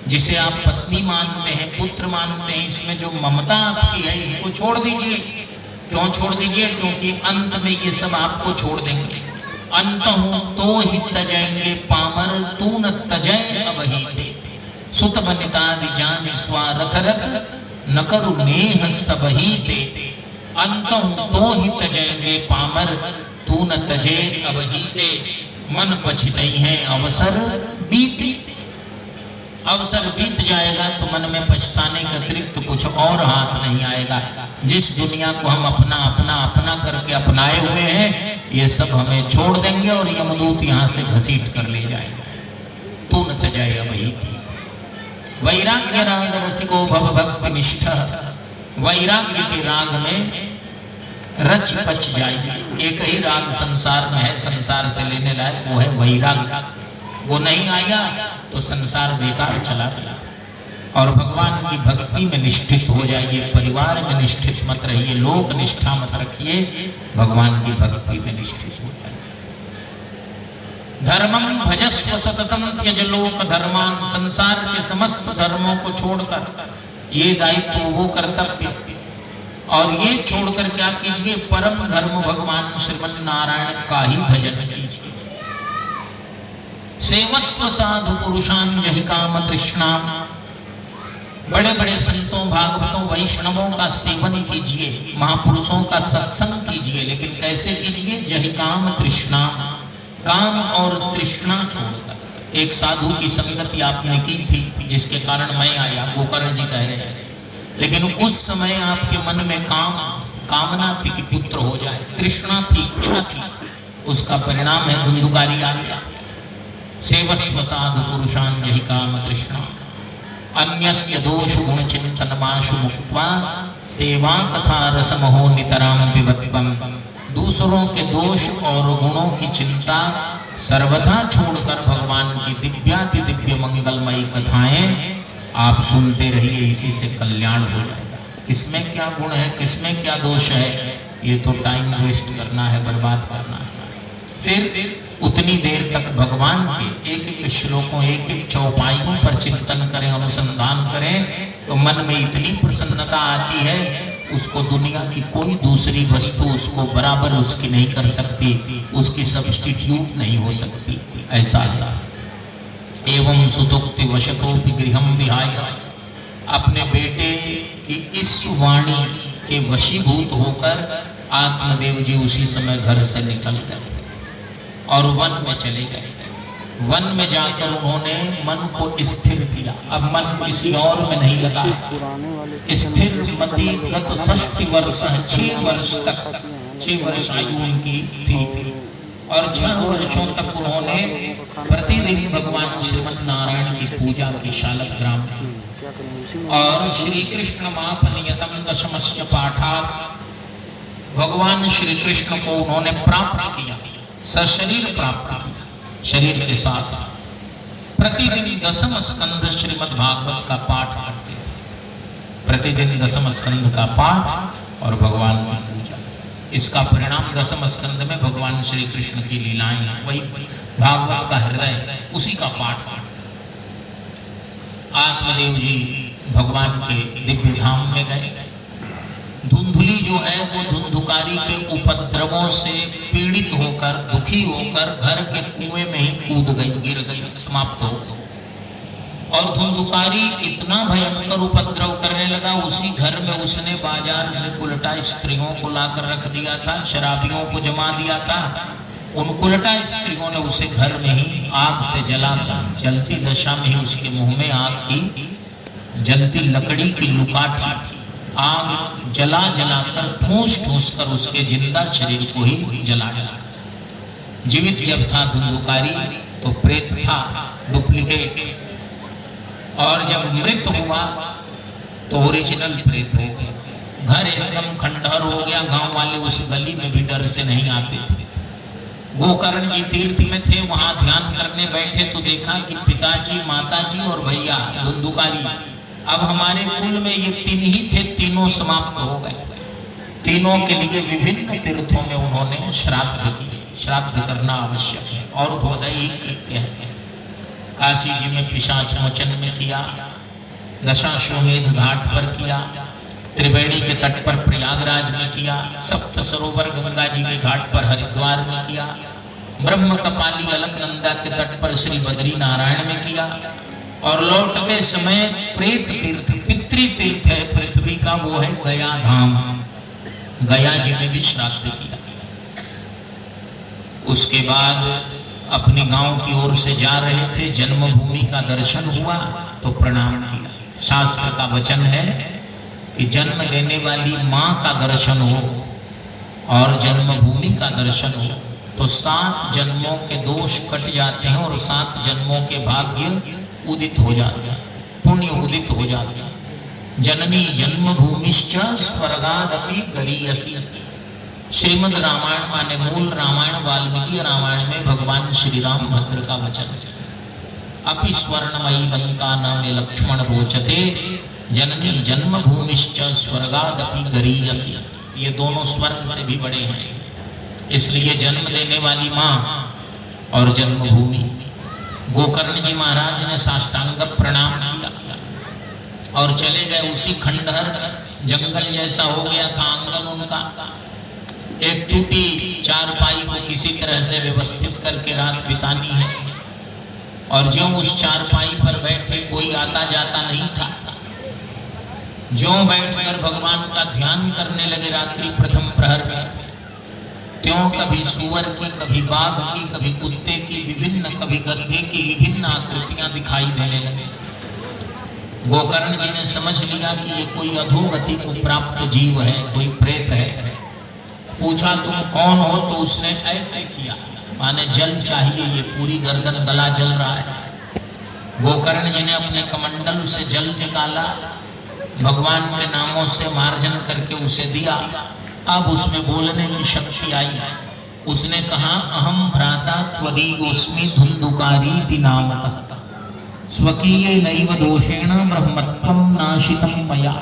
जिसे आप पत्नी मानते हैं, पुत्र मानते हैं, इसमें जो ममता आपकी है इसको छोड़ दीजिए। क्यों छोड़ दीजिए? क्योंकि अंत में ये सब आपको छोड़ देंगे। अंतहु तो ही तजेंगे पामर, तू न तजय अबही ते। सुत बनिता जान स्वारथ रथ, न करु नेह सबही ते। अंतहु तो ही तजेंगे पामर, तू न तजे अबही ते। मन पछितई है अवसर बीते। अवसर बीत जाएगा तो मन में पछताने के अतिरिक्त कुछ और हाथ नहीं आएगा। जिस दुनिया को हम अपना अपना अपना करके अपनाए हुए हैं, ये सब हमें छोड़ देंगे और यमदूत यहाँ से घसीट कर ले जाएगा। तू न तजाए अबही। वैराग्य राग रसिको भव भक्ति निष्ठ। वैराग्य के राग में रच पच जाएगी। एक ही राग संसार में है, संसार से लेने लायक, वो है वैराग्य। वो नहीं आया तो संसार बेकार चला गया। और भगवान की भक्ति में निष्ठित हो जाइए। परिवार में निष्ठित मत रहिए, लोक निष्ठा मत रखिए, भगवान की भक्ति में निष्ठित हो जाइए। धर्मम भजस्व सततम त्यज लोक धर्मान। संसार के समस्त धर्मों को छोड़कर, ये दायित्व वो कर्तव्य, और ये छोड़कर क्या कीजिए, परम धर्म भगवान श्रीमन नारायण का ही भजन कीजिए। सेवस्व साधु पुरुषान जहि काम तृष्णा। बड़े बड़े संतों, भागवतों, वैष्णवों का सेवन कीजिए, महापुरुषों का सत्संग कीजिए, लेकिन कैसे कीजिए, जहि काम तृष्णा। काम और तृष्णा छोड़कर। एक साधु की संगति आपने की थी, जिसके कारण मैं आया, गोकर्ण जी कह रहे हैं, लेकिन उस समय आपके मन में कामना थी कि पुत्र हो जाए, तृष्णा थी, इच्छा थी, उसका परिणाम है धुंधुकारी आ गया। सेवस्व साधु पुरुषान जहि काम तृष्णा। अन्यस्य दोष गुण चिंतन माशु मुक्त्वा, सेवा कथा रसमहो नितराम पिबत्वम। दूसरों के दोष और गुणों की चिंता सर्वथा छोड़कर भगवान की दिव्याति दिव्य मंगलमयी कथाएं आप सुनते रहिए, इसी से कल्याण हो जाएगा। किसमें क्या गुण है, किसमें क्या दोष है, ये तो टाइम वेस्ट करना है, बर्बाद करना है। फिर उतनी देर तक भगवान के एक एक श्लोकों, एक एक चौपाइयों पर चिंतन करें, अनुसंधान करें, तो मन में इतनी प्रसन्नता आती है, उसको दुनिया की कोई दूसरी वस्तु उसको बराबर उसकी नहीं कर सकती, उसकी सब्स्टिट्यूट नहीं हो सकती। ऐसा है। एवं सुतोक्ति वशतोपि गृहम विहाय। अपने बेटे की इस वाणी के वशीभूत होकर आत्मदेव जी उसी समय घर से निकल गए और वन में चले गए। वन में जाकर उन्होंने मन को स्थिर किया। अब मन किसी और में नहीं लगा। स्थिर मति गत 60 वर्ष, 6 वर्ष तक, 6 वर्ष आयु उनकी थी, और 6 वर्षों तक उन्होंने प्रतिदिन भगवान श्रीमन नारायण की पूजा की शालग्राम की। और श्री कृष्ण मापनियतम दशमस्य पाठात्, भगवान श्री कृष्ण को उन्होंने प्राप्त किया, सशरीर प्राप्त किया, शरीर के साथ। प्रतिदिन 10वें स्कंध श्रीमद् भागवत का पाठ करते थे। प्रतिदिन 10वें स्कंध का पाठ और भगवान की पूजा। इसका परिणाम 10वें स्कंध में भगवान श्री कृष्ण की लीलाएं, वही भागवत का हृदय, उसी का पाठ। आत्मदेव जी भगवान के दिव्य धाम में गए। धुंधुली जो है वो धुंधुकारी के उपद्रवों से पीड़ित होकर, दुखी होकर घर के कुएं में ही कूद गई, गिर गई, समाप्त हो गई। और धुंधुकारी इतना भयंकर उपद्रव करने लगा, उसी घर में उसने बाजार से उल्टा स्त्रियों को लाकर रख दिया था, शराबियों को जमा दिया था। उन उल्टा स्त्रियों ने उसे घर में ही आग से जलाकर, जलती दशा में ही उसके मुंह में आग की जलती लकड़ी की लुकाठी, आग जला जलाकर ठूस ठूस कर उसके जिंदा शरीर को ही जला डाला। जीवित जब था धुंधुकारी तो प्रेत था, डुप्लीकेट, और जब मृत हुआ तो ओरिजिनल प्रेत हो गया। घर एकदम खंडहर हो गया। गांव वाले उस गली में भी डर से नहीं आते थे। गोकर्ण जी तीर्थ में थे, वहां ध्यान करने बैठे तो देखा कि पिताजी, माताजी और भैया धुंधुकारी, अब हमारे कुल में ये 3 ही थे, तीनों समाप्त हो गए। तीनों के लिए विभिन्न तीर्थों में उन्होंने श्राद्ध किए। श्राद्ध करना आवश्यक है और ध्वदयी कृत्य है। काशी जी में पिशाच मोचन में किया, दशाश्वमेध घाट पर किया, त्रिवेणी के तट पर प्रयागराज में किया, सप्त सरोवर गंगा जी के घाट पर हरिद्वार में किया, ब्रह्म कपाली अलकनंदा के तट पर श्री बद्री नारायण में किया, और लौटते समय प्रेत तीर्थ पितृ तीर्थ है पृथ्वी का, वो है गया धाम, गया जी में भी श्राद्ध किया। उसके बाद अपने गांव की ओर से जा रहे थे, जन्मभूमि का दर्शन हुआ तो प्रणाम किया। शास्त्र का वचन है कि जन्म देने वाली माँ का दर्शन हो और जन्मभूमि का दर्शन हो तो 7 जन्मों के दोष कट जाते हैं और 7 जन्मों के भाग्य उदित हो जाते हैं, पुण्य उदित हो जाते हैं। जननी जन्मभूमिश्च स्वर्गादपि गरीयसी। श्रीमद् रामायण माने मूल रामायण वाल्मीकि रामायण में भगवान श्री राम भद्र का वचन है, अपि स्वर्णमयी लंका न मे लक्ष्मण रोचते, जननी जन्मभूमिश्च स्वर्गादपि गरीयसी। ये दोनों स्वर्ग से भी बड़े हैं, इसलिए जन्म देने वाली माँ और जन्मभूमि। गोकर्ण जी महाराज ने साष्टांग प्रणाम किया और चले गए। उसी खंडहर जंगल जैसा हो गया था आंगन उनका, एक टूटी चारपाई को किसी तरह से व्यवस्थित करके रात बितानी है, और जो उस चारपाई पर बैठे कोई आता जाता नहीं था, जो बैठकर भगवान का ध्यान करने लगे रात्रि प्रथम प्रहर में, त्यों कभी सुअर की, कभी बाघ की, कभी कुत्ते की, विभिन्न, कभी गधे की विभिन्न आकृतियां दिखाई देने लगे। गोकर्ण जी ने समझ लिया कि ये कोई अधोगति को प्राप्त जीव है, कोई प्रेत है। पूछा तुम कौन हो, तो उसने ऐसे किया माने जल चाहिए, ये पूरी गर्दन गला जल रहा है। गोकर्ण जी ने अपने कमंडल से जल निकाला, भगवान के नामों से मार्जन करके उसे दिया। अब उसमें बोलने की शक्ति आई। उसने कहा अहम भ्राता त्वदीयोस्मि धुंधुकारीति नामतः स्वकीय नैव दोषेण ब्रह्मत्वं नाशितम मया।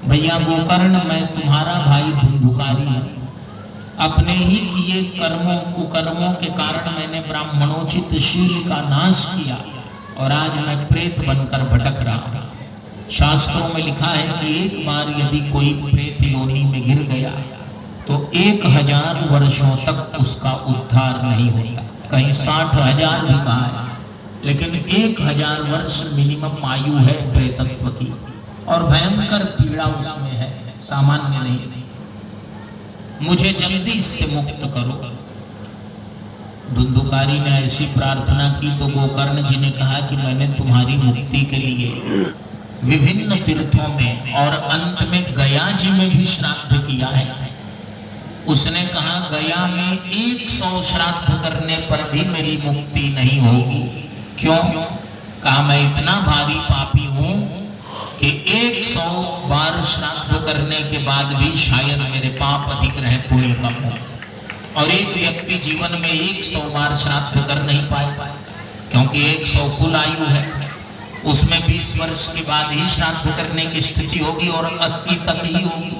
भैया गोकर्ण, मैं तुम्हारा भाई धुंधुकारी हूँ। अपने ही किए कर्मों कुकर्मों के कारण मैंने ब्राह्मणोचित शील का नाश किया और आज मैं प्रेत बनकर भटक रहा हूँ। शास्त्रों में लिखा है कि एक बार यदि कोई प्रेत योनि में गिर गया तो 1000 वर्षों तक उसका उद्धार नहीं होता। कहीं 60,000 भी कहा है, लेकिन 1000 वर्ष मिनिमम आयु है प्रेतत्व की, और भयंकर पीड़ा उसमें है, सामान्य नहीं। मुझे जल्दी इससे मुक्त करो। धुंधुकारी ने ऐसी प्रार्थना की तो गोकर्ण जी ने कहा कि मैंने तुम्हारी मुक्ति के लिए विभिन्न तीर्थों में और अंत में गया जी में भी श्राद्ध किया है। उसने कहा गया में 100 श्राद्ध करने पर भी मेरी मुक्ति नहीं होगी। क्यों? कहा मैं इतना भारी पापी हूँ कि 100 बार श्राद्ध करने के बाद भी शायद मेरे पाप अधिक रहे, पुण्य कम हो। और एक व्यक्ति जीवन में 100 बार श्राद्ध कर नहीं पाए, क्योंकि 100 कुल आयु है, उसमें 20 वर्ष के बाद ही श्राद्ध करने की स्थिति होगी और 80 तक ही होगी।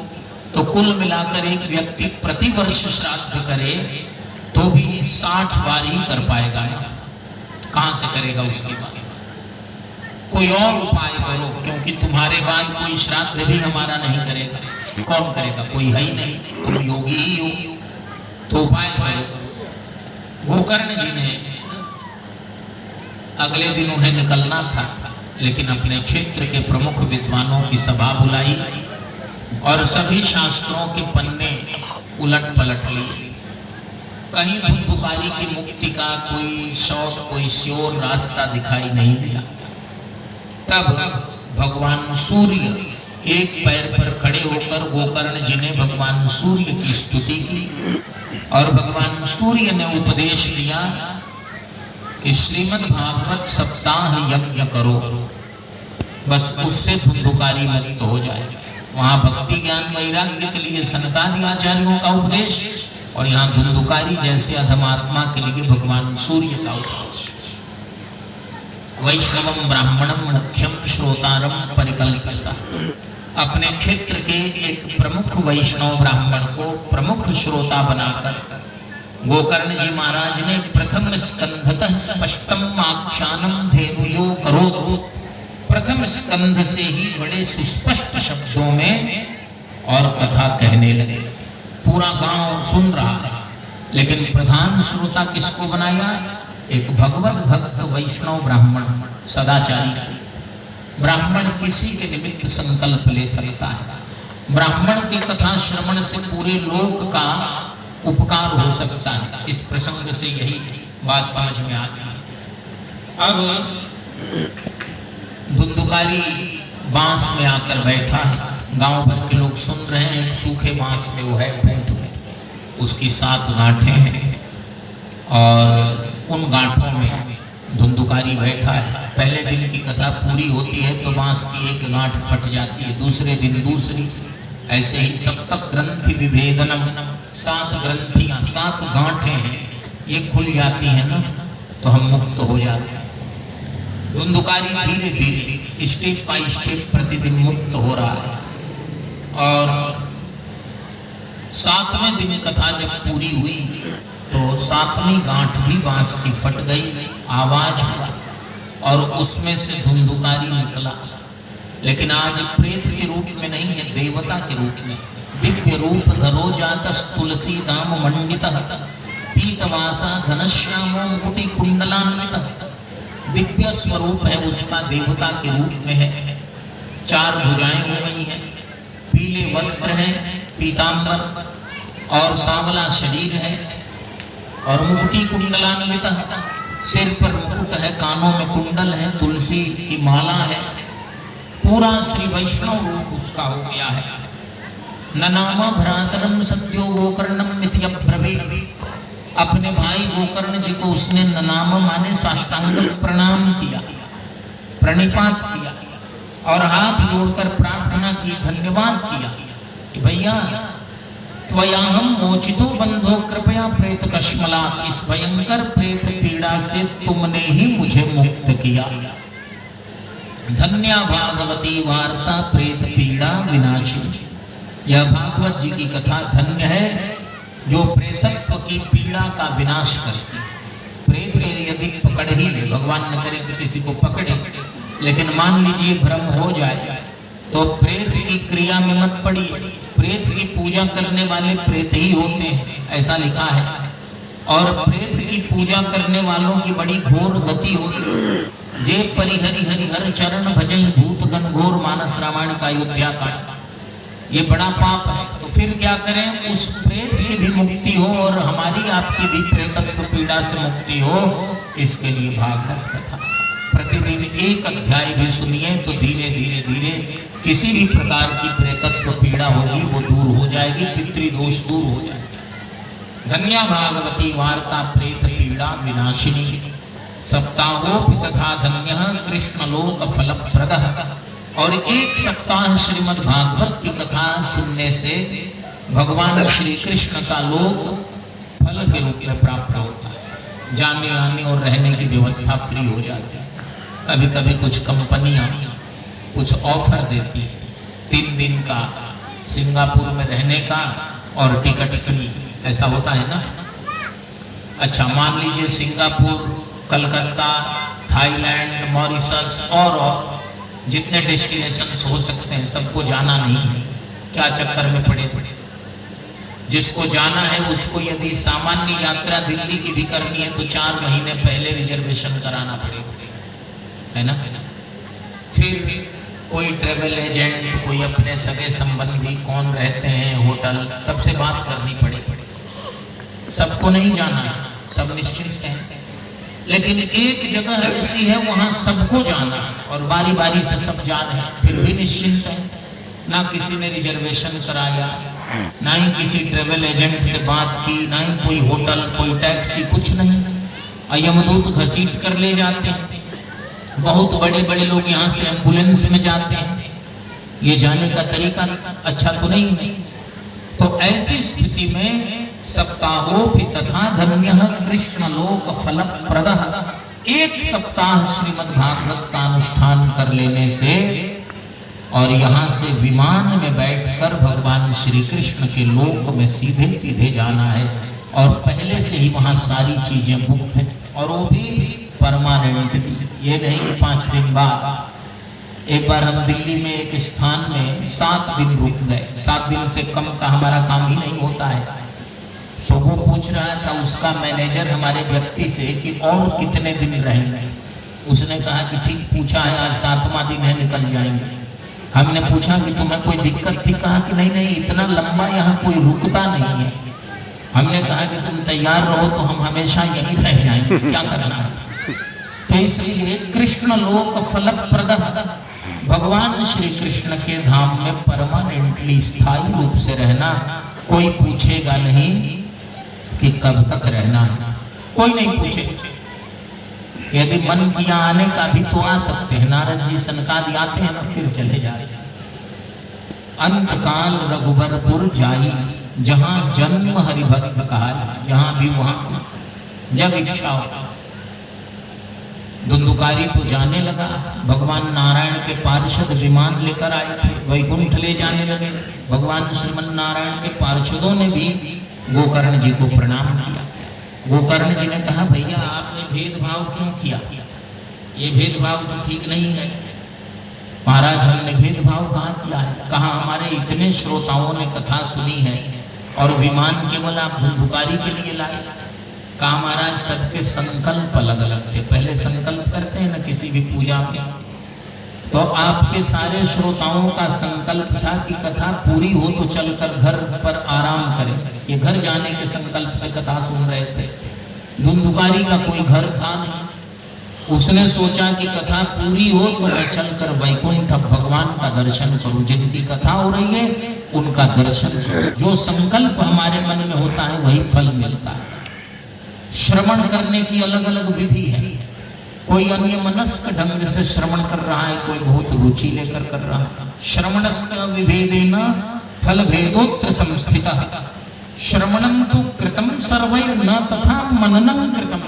तो कुल मिलाकर एक व्यक्ति प्रति वर्ष श्राद्ध करे तो भी 60 बार ही कर पाएगा ना, कहां से करेगा उसके बाद? कोई और उपाय करो, क्योंकि तुम्हारे बाद कोई श्राद्ध भी हमारा नहीं करेगा। कौन करेगा? कोई है ही नहीं, तुम योगी ही हो, तो उपाय करो। गोकर्ण जी ने अगले दिन उन्हें निकलना था, लेकिन अपने क्षेत्र के प्रमुख विद्वानों की सभा बुलाई और सभी शास्त्रों के पन्ने उलट पलट लिए। कहीं धुंधुकारी की मुक्ति का कोई शॉर्ट, कोई श्योर रास्ता दिखाई नहीं दिया। तब भगवान सूर्य एक पैर पर खड़े होकर गोकर्ण जी ने भगवान सूर्य की स्तुति की और भगवान सूर्य ने उपदेश दिया कि श्रीमद् भागवत सप्ताह यज्ञ करो, बस उससे धुंधुकारी मुक्त हो जाए। वहाँ भक्ति ज्ञान वैराग्य के लिए सनकादि आचार्यों का उपदेश और यहाँ धुंधुकारी जैसे अधमात्मा के लिए भगवान सूर्य का उपदेश। वैष्णवम ब्राह्मणम मुख्यम श्रोतारम परिकल्पसा। अपने क्षेत्र के एक प्रमुख वैष्णव ब्राह्मण को प्रमुख श्रोता बनाकर गोकर्ण जी महाराज ने प्रथम स्कंधतः स्पष्टम आख्यानम धेनुजो करो। प्रथम स्कंध से ही बड़े सुस्पष्ट शब्दों में और कथा कहने लगे। पूरा गांव सुन रहा है। लेकिन प्रधान श्रोता किसको बनाया? एक भगवत भक्त वैष्णव ब्राह्मण सदाचारी। ब्राह्मण किसी के निमित्त संकल्प ले सकता है। ब्राह्मण के कथा श्रवण से पूरे लोक का उपकार हो सकता है। इस प्रसंग से यही बात समझ में आती है। अब धुंधुकारी बांस में आकर बैठा है, गांव भर के लोग सुन रहे हैं। एक सूखे बांस में वो है, ठूंठ में, उसकी 7 गांठें हैं और उन गांठों में धुंधुकारी बैठा है। पहले दिन की कथा पूरी होती है तो बांस की एक गांठ फट जाती है, दूसरे दिन दूसरी, ऐसे ही सप्तक ग्रंथि विभेदनम, 7 ग्रंथियां 7 गांठें हैं, ये खुल जाती है ना तो हम मुक्त हो जाते हैं। धुंधुकारी धीरे धीरे स्टेप बाय स्टेप प्रतिदिन मुक्त हो रहा है। और 7वें दिन कथा जब पूरी हुई तो 7वीं गांठ भी बांस की फट गई, आवाज हुआ और उसमें से धुंधुकारी निकला। लेकिन आज प्रेत के रूप में नहीं है, देवता के रूप में। दिव्य रूप धरो जातस तुलसी दाम मंडितः, पीतवासा घनश्यामो मुकुटि कुंडलान्वितः। दिव्य स्वरूप है उसका, देवता के रूप में है। 4 भुजाएं हो गई हैं, पीले वस्त्र हैं, पीतांबर और सांवला शरीर है और मुकुटि कुंडलान्वितः, सिर पर मुकुट है, कानों में कुंडल है, तुलसी की माला है, पूरा श्री वैष्णव रूप उसका हो गया है। ननाम भ्रातरम सत्यो गोकर्णम मिति अब्रवीत, अपने भाई गोकर्ण जी को उसने ननाम माने साष्टांग प्रणाम किया, प्रणिपात किया और हाथ जोड़कर प्रार्थना की, धन्यवाद किया कि भैया त्वयाहम मोचितो बंधो कृपया प्रेत कश्मला, इस भयंकर प्रेत पीड़ा से तुमने ही मुझे मुक्त किया। धन्या भागवती वार्ता प्रेत पीड़ा विनाशिनी। यह भागवत जी की कथा धन्य है जो प्रेतत्व की पीड़ा का विनाश करती है। प्रेत यदि पकड़ ही ले, भगवान न करे कि किसी को पकड़े, लेकिन मान लीजिए भ्रम हो जाए तो प्रेत की क्रिया में मत पड़िए। प्रेत की पूजा करने वाले प्रेत ही होते हैं, ऐसा लिखा है। और प्रेत की पूजा करने वालों की बड़ी घोर गति होती है। जे परिहरि हरिहर चरण भजई भूत गण घोर मानस, रामायण का अयोध्या का, ये बड़ा पाप है। तो फिर क्या करें? उस प्रेत की भी मुक्ति हो और हमारी आपकी भी प्रेतत्व पीड़ा से मुक्ति हो, इसके लिए भागवत कथा प्रतिदिन 1 अध्याय भी सुनिए तो धीरे धीरे धीरे किसी भी प्रकार की प्रेतत्व पीड़ा होगी वो दूर हो जाएगी, पितृदोष दूर हो जाएगा। धन्या भागवती वार्ता प्रेत पीड़ा विनाशिनी। सप्ताहोपि तथा धन्यः कृष्णलोक फलप्रदः। और 1 सप्ताह श्रीमद् भागवत की कथा सुनने से भगवान श्री कृष्ण का लोक फल के रूप में प्राप्त होता है। जाने आने और रहने की व्यवस्था फ्री हो जाती है। कभी कभी कुछ कंपनियां कुछ ऑफर देती है, 3 दिन का सिंगापुर में रहने का और टिकट फ्री, ऐसा होता है ना। अच्छा, मान लीजिए सिंगापुर, कलकत्ता, थाईलैंड, मॉरिशस और जितने डेस्टिनेशंस हो सकते हैं सबको जाना नहीं है, क्या चक्कर में पड़े। जिसको जाना है उसको यदि सामान्य यात्रा दिल्ली की भी करनी है तो 4 महीने पहले रिजर्वेशन कराना पड़ेगा, है ना। फिर कोई ट्रेवल एजेंट, कोई अपने सगे संबंधी कौन रहते हैं होटल, सबसे बात करनी पड़ेगी। सबको नहीं जाना है, सब निश्चिंत हैं, लेकिन एक जगह ऐसी है वहां सबको जाना और बारी बारी से सब जा रहे हैं, फिर भी निश्चिंत है। ना किसी ने रिजर्वेशन कराया, ना ही किसी ट्रेवल एजेंट से बात की, ना ही कोई होटल, कोई टैक्सी, कुछ नहीं। यमदूत घसीट कर ले जाते हैं। बहुत बड़े बड़े लोग यहाँ से एम्बुलेंस में जाते हैं। ये जाने का तरीका अच्छा तो नहीं है। तो ऐसी स्थिति में सप्ताहोपि तथा धन्यः कृष्णलोक फलप्रदः, 1 सप्ताह श्रीमद् भागवत का अनुष्ठान कर लेने से और यहाँ से विमान में बैठकर भगवान श्री कृष्ण के लोक में सीधे सीधे जाना है। और पहले से ही वहाँ सारी चीजें बुक हैं और वो भी परमानेंटली, ये नहीं कि 5 दिन बाद। एक बार हम दिल्ली में एक स्थान में 7 दिन रुक गए। 7 दिन से कम का हमारा काम ही नहीं होता है। तो वो पूछ रहा था उसका मैनेजर हमारे व्यक्ति से कि और कितने दिन रहेंगे। उसने कहा कि ठीक पूछा है, आज 7वां दिन है, निकल जाएंगे। हमने पूछा कि तुम्हें कोई दिक्कत थी? कहा कि नहीं नहीं, इतना लंबा यहाँ कोई रुकता नहीं है। हमने कहा कि तुम तैयार रहो तो हम हमेशा यहीं रह जाएंगे, क्या करना है। तो इसलिए कृष्ण लोक फलप्रद, भगवान श्री कृष्ण के धाम में परमानेंटली स्थायी रूप से रहना, कोई पूछेगा नहीं कि कब तक रहना है, कोई नहीं पूछे। यदि मन किया आने का भी तो आ सकते हैं। नारद जी सनकादि आते हैं ना, फिर चले जाते हैं। अंतकाल रघुबरपुर जाई, जहां जन्म हरिभक्त कहा, जहां भी वहां जब इच्छा हो। धुंधुकारी तो जाने लगा, भगवान नारायण के पार्षद विमान लेकर आए थे, वैकुंठ ले जाने लगे। भगवान श्रीमन नारायण के पार्षदों ने भी गोकर्ण जी को प्रणाम किया। गोकर्ण जी ने कहा, भैया आपने भेदभाव क्यों किया? ये भेदभाव तो ठीक नहीं है। महाराज हमने भेदभाव कहाँ किया है? कहा हमारे इतने श्रोताओं ने कथा सुनी है और विमान केवल आप धुंधुकारी के लिए लाए। कहा महाराज सबके संकल्प अलग अलग थे। पहले संकल्प करते हैं ना किसी भी पूजा में, तो आपके सारे श्रोताओं का संकल्प था कि कथा पूरी हो तो चलकर घर पर आराम करें। ये घर जाने के संकल्प से कथा सुन रहे थे। धुंधुकारी का कोई घर था नहीं, उसने सोचा कि कथा पूरी हो तो मैं चलकर वैकुंठ भगवान का दर्शन करूं। जिनकी कथा हो रही है उनका दर्शन करूं। जो संकल्प हमारे मन में होता है वही फल मिलता है। श्रवण करने की अलग अलग विधि है। कोई अन्य मनस्क ढंग से श्रवण कर रहा है, कोई बहुत रुचि लेकर कर रहा है। श्रवणस्य विभेदेन फल भेदोत्र संस्थितः, श्रवणं तु कृतं सर्वैर्न तथा मननं कृतं।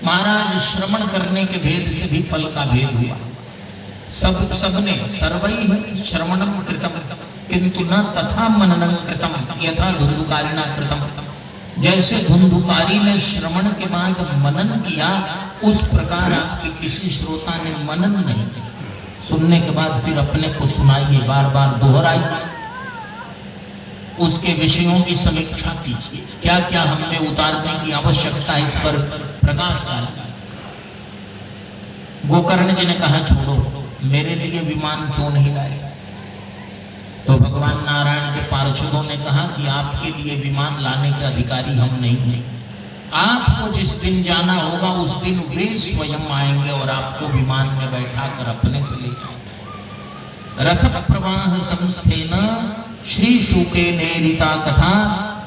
महाराज श्रवण करने के भेद से भी फल का भेद हुआ। सबने सर्वैः श्रवणं कृतं किंतु न तथा मननं कृतं यथा धुंधुकारिणा कृतं। जैसे धुंधुकारी ने श्रवण के बाद मनन किया, उस प्रकार आपके किसी श्रोता ने मनन नहीं किया। सुनने के बाद फिर अपने को सुनाइए, बार बार दोहराइए, उसके विषयों की समीक्षा कीजिए, क्या क्या हमें उतारने की आवश्यकता है, इस पर प्रकाश डालिए। गोकर्ण जी ने कहा छोड़ो, मेरे लिए विमान क्यों नहीं लाए? तो भगवान नारायण के पार्षदों ने कहा कि आपके लिए विमान लाने के अधिकारी हम नहीं हैं। आपको जिस दिन जाना होगा उस दिन वे स्वयं आएंगे और आपको विमान में बैठाकर अपने से ले जाएंगे। रस प्रवाह संस्थेन श्री शुके नेरिता कथा,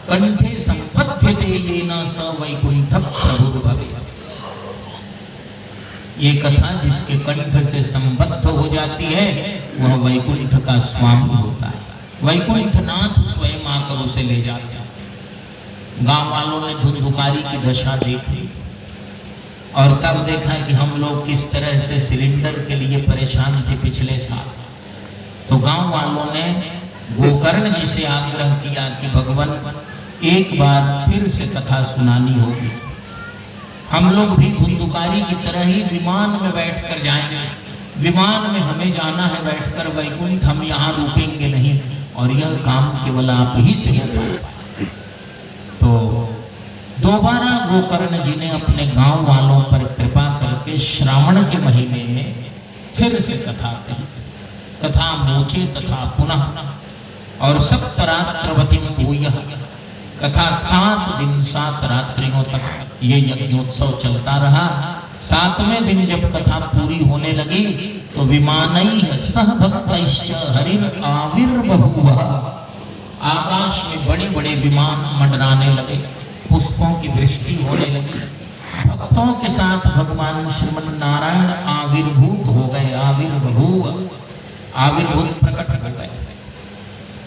कंठे संपद्यते येन स वैकुंठ प्रभुर्भवे। ये कथा जिसके कंठ से संबद्ध हो जाती है वह वैकुंठ का स्वामी होता है। वैकुंठ नाथ स्वयं आकर उसे ले जाते हैं। गांव वालों ने धुंधुकारी की दशा देखी और तब देखा कि हम लोग किस तरह से सिलेंडर के लिए परेशान थे पिछले साल। तो गांव वालों ने गोकर्ण जी से आग्रह किया कि भगवान एक बार फिर से कथा सुनानी होगी। हम लोग भी धुंधुकारी की तरह ही विमान में बैठकर जाएंगे। विमान में हमें जाना है बैठकर वैकुंठ, हम यहाँ रुकेंगे नहीं और यह काम केवल आप ही से हो पाए। तो दोबारा गोकर्ण जी ने अपने गांव वालों पर कृपा करके श्रावण के महीने में फिर से कथा कही। कथा मोचे तथा पुनः और सप्तरात्रवतीं भूयः। कथा 7 दिन 7 रात्रियों तक ये यज्ञोत्सव चलता रहा। 7वें दिन जब कथा पूरी होने लगी तो विमानैः सह भक्तैश्च हरिर आविर्बभूवः। आकाश में बड़े बड़े विमान मंडराने लगे, पुष्पों की वृष्टि होने लगी। भक्तों के साथ भगवान श्रीमन नारायण आविर्भूत हो गए। आविर्बभूव, आविर्भूत प्रकट हो गए।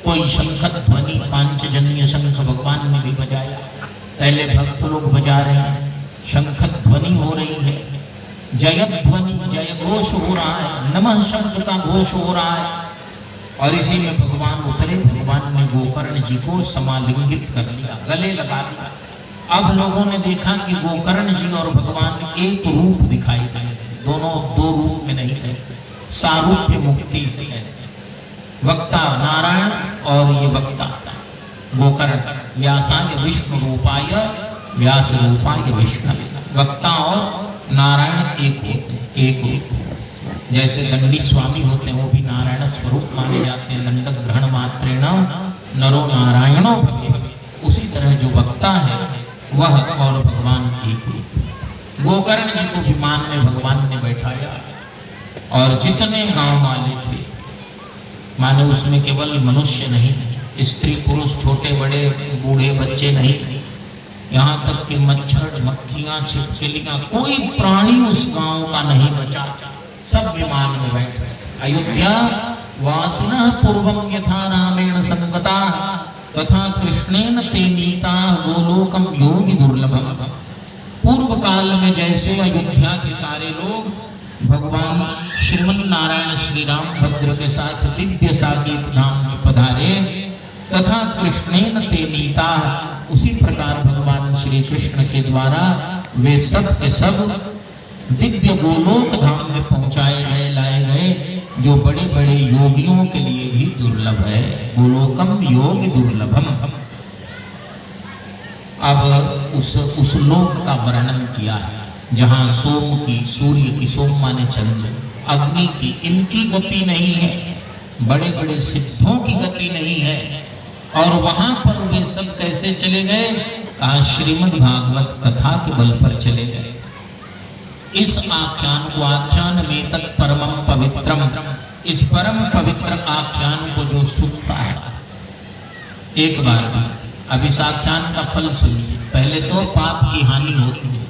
कोई शंख ध्वनि, पांचजन्य शंख भगवान ने भी बजाया। पहले भक्त लोग बजा रहे हैं, शंख ध्वनि हो रही है, जय ध्वनि, जय घोष हो रहा है, नमः शब्द का घोष हो रहा है। और इसी में भगवान उतरे। भगवान ने गोकर्ण जी को समालिंगित कर लिया, गले लगा दिया। अब लोगों ने देखा कि गोकर्ण जी और भगवान एक रूप दिखाई दे, दोनों दो रूप में नहीं है, सारूप्य मुक्ति से है। वक्ता नारायण और ये वक्ता गोकर्ण। व्यासाय विष्णु रूपाय व्यास रूपाय विष्णवे। वक्ता और नारायण एक होते हैं, एक रूप। जैसे दंडी स्वामी होते हैं वो भी नारायण स्वरूप माने जाते हैं, दंडक ग्रहण मात्रेण नरो नारायणो भवे। उसी तरह जो वक्ता है वह और भगवान एक रूप। गोकर्ण जी को विमान में भगवान ने बैठाया और जितने गांव वाले थे, माने उसमें केवल मनुष्य नहीं, स्त्री पुरुष छोटे बड़े बूढ़े बच्चे नहीं, यहाँ तक कि मच्छर मक्खियां छिपकलियां कोई प्राणी उस गांव का नहीं बचा, सब विमान में बैठे। अयोध्या वासिनः पूर्वं यथा रामेण संगता तथा कृष्णेन ते नीता गोलोकम योगी दुर्लभम। पूर्व काल में जैसे अयोध्या के सारे लोग भगवान श्रीमन नारायण श्री राम भद्र के साथ दिव्य साकेत धाम में पधारे, तथा कृष्णेन ते नीता, उसी प्रकार भगवान श्री कृष्ण के द्वारा वे सब के सब दिव्य गोलोक धाम में पहुंचाए गए, लाए गए, जो बड़े बड़े योगियों के लिए भी दुर्लभ है। गोलोकम योग दुर्लभम। अब उस लोक का वर्णन किया है जहाँ सोम की, सूर्य की, सोम माने चंद्र, अग्नि की, इनकी गति नहीं है, बड़े बड़े सिद्धों की गति नहीं है, और वहां पर वे सब कैसे चले गए? कहा श्रीमद् भागवत कथा के बल पर चले गए। इस आख्यान को, आख्यान में तत् परमं पवित्रम, इस परम पवित्र आख्यान को जो सुनता है एक बार, अब इस आख्यान का फल सुनिए। पहले तो पाप की हानि होती है,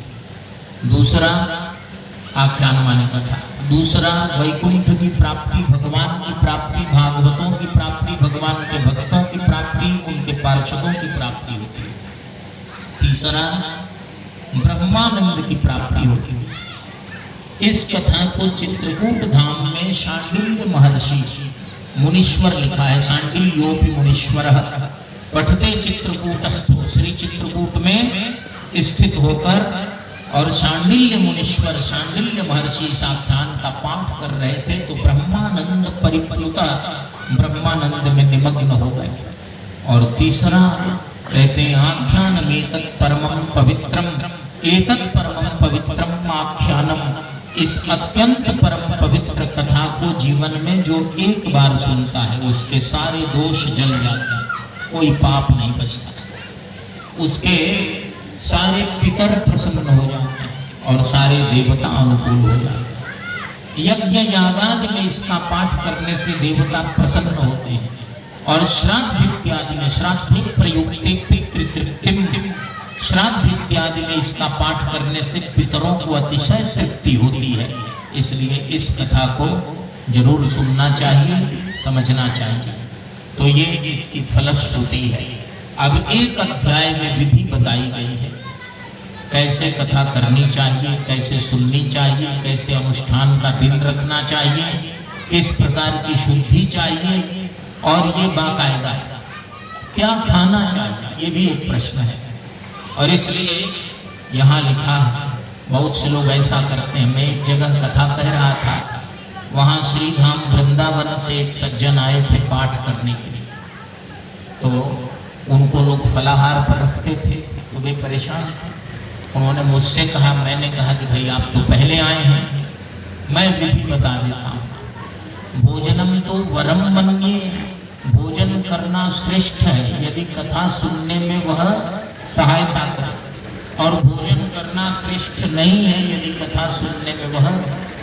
दूसरा आख्यान माने कथा, दूसरा वैकुंठ की प्राप्ति, भगवान की प्राप्ति, भागवतों की प्राप्ति, भगवान के भक्तों की प्राप्ति, उनके पार्षदों की प्राप्ति होती है, तीसरा ब्रह्मानंद की प्राप्ति होती है। इस कथा को चित्रकूट धाम में शांडिल्य महर्षि मुनीश्वर लिखा है, शांडिल्योपि मुनीश्वरः पठते चित्रकूटस्थो, श्री चित्रकूट में स्थित होकर और शांडिल्य मुनीश्वर, शांडिल्य महर्षि इस आख्यान का पाठ कर रहे थे तो ब्रह्मानंद परिप्लुता, ब्रह्मानंद में निमग्न हो गए। और तीसरा कहते हैं आख्यान में तत् परमं पवित्रम, एतत् परमं पवित्रम आख्यानम, इस अत्यंत परम पवित्र कथा को जीवन में जो एक बार सुनता है उसके सारे दोष जल जाते हैं, कोई पाप नहीं बचता, उसके सारे पितर प्रसन्न हो जाते हैं और सारे देवता अनुकूल हो जाते हैं। यज्ञ यागादि में इसका पाठ करने से देवता प्रसन्न होते हैं और श्राद्ध इत्यादि में, श्राद्धे प्रयुक्ते पितृतृप्तिम, श्राद्ध इत्यादि में इसका पाठ करने से पितरों को अतिशय तृप्ति होती है। इसलिए इस कथा को जरूर सुनना चाहिए, समझना चाहिए। तो ये इसकी फलश्रुति है। अब एक अध्याय में विधि बताई गई है, कैसे कथा करनी चाहिए, कैसे सुननी चाहिए, कैसे अनुष्ठान का दिन रखना चाहिए, किस प्रकार की शुद्धि चाहिए, और ये बाकायदा क्या खाना चाहिए, ये भी एक प्रश्न है। और इसलिए यहाँ लिखा है, बहुत से लोग ऐसा करते हैं। मैं एक जगह कथा कह रहा था, वहाँ श्रीधाम वृंदावन से एक सज्जन आए थे पाठ करने के लिए, तो उनको लोग फलाहार पर रखते थे तो वे परेशान थे। उन्होंने मुझसे कहा, मैंने कहा कि भाई आप तो पहले आए हैं, मैं विधि बता देता हूँ। भोजनम तो वरम मन्ये, भोजन करना श्रेष्ठ है यदि कथा सुनने में वह सहायता करे, और भोजन करना श्रेष्ठ नहीं है यदि कथा सुनने में वह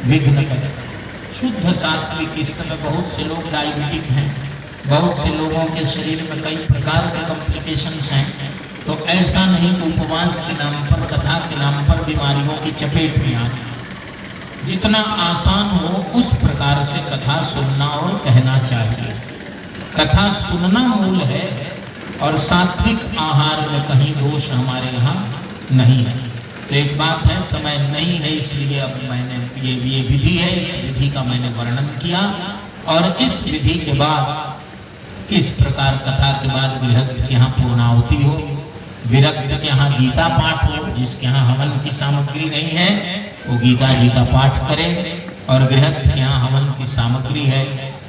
विघ्न करे। शुद्ध सात्विक, इस समय बहुत से लोग डायबिटिक हैं, बहुत से लोगों के शरीर में कई प्रकार के कॉम्प्लिकेशंस हैं, तो ऐसा नहीं कि उपवास के नाम पर, कथा के नाम पर बीमारियों की चपेट में आ जाए। जितना आसान हो उस प्रकार से कथा सुनना और कहना चाहिए। कथा सुनना मूल है और सात्विक आहार में कहीं दोष हमारे यहाँ नहीं है। तो एक बात है, समय नहीं है इसलिए अब मैंने ये विधि है, इस विधि का मैंने वर्णन किया। और इस विधि के बाद किस प्रकार कथा के बाद गृहस्थ के यहाँ पूर्णाहुति हो, विरक्त के यहाँ गीता पाठ हो, जिसके यहाँ हवन की सामग्री नहीं है वो गीता जी का पाठ करे, और गृहस्थ के यहाँ हवन की सामग्री है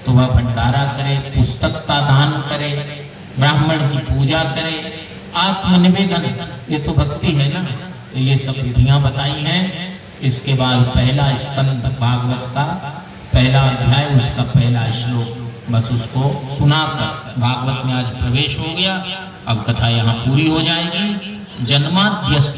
तो वह भंडारा करे, पुस्तक का दान करे, ब्राह्मण की पूजा करे, आत्मनिवेदन, ये तो भक्ति है ना। तो ये सब विधियां बताई हैं। इसके बाद पहला स्कंद भागवत का पहला अध्याय, उसका पहला श्लोक, बस उसको सुनाकर भागवत में आज प्रवेश हो गया। अब कथा यहाँ पूरी हो जाएगी। जन्माद्यस्य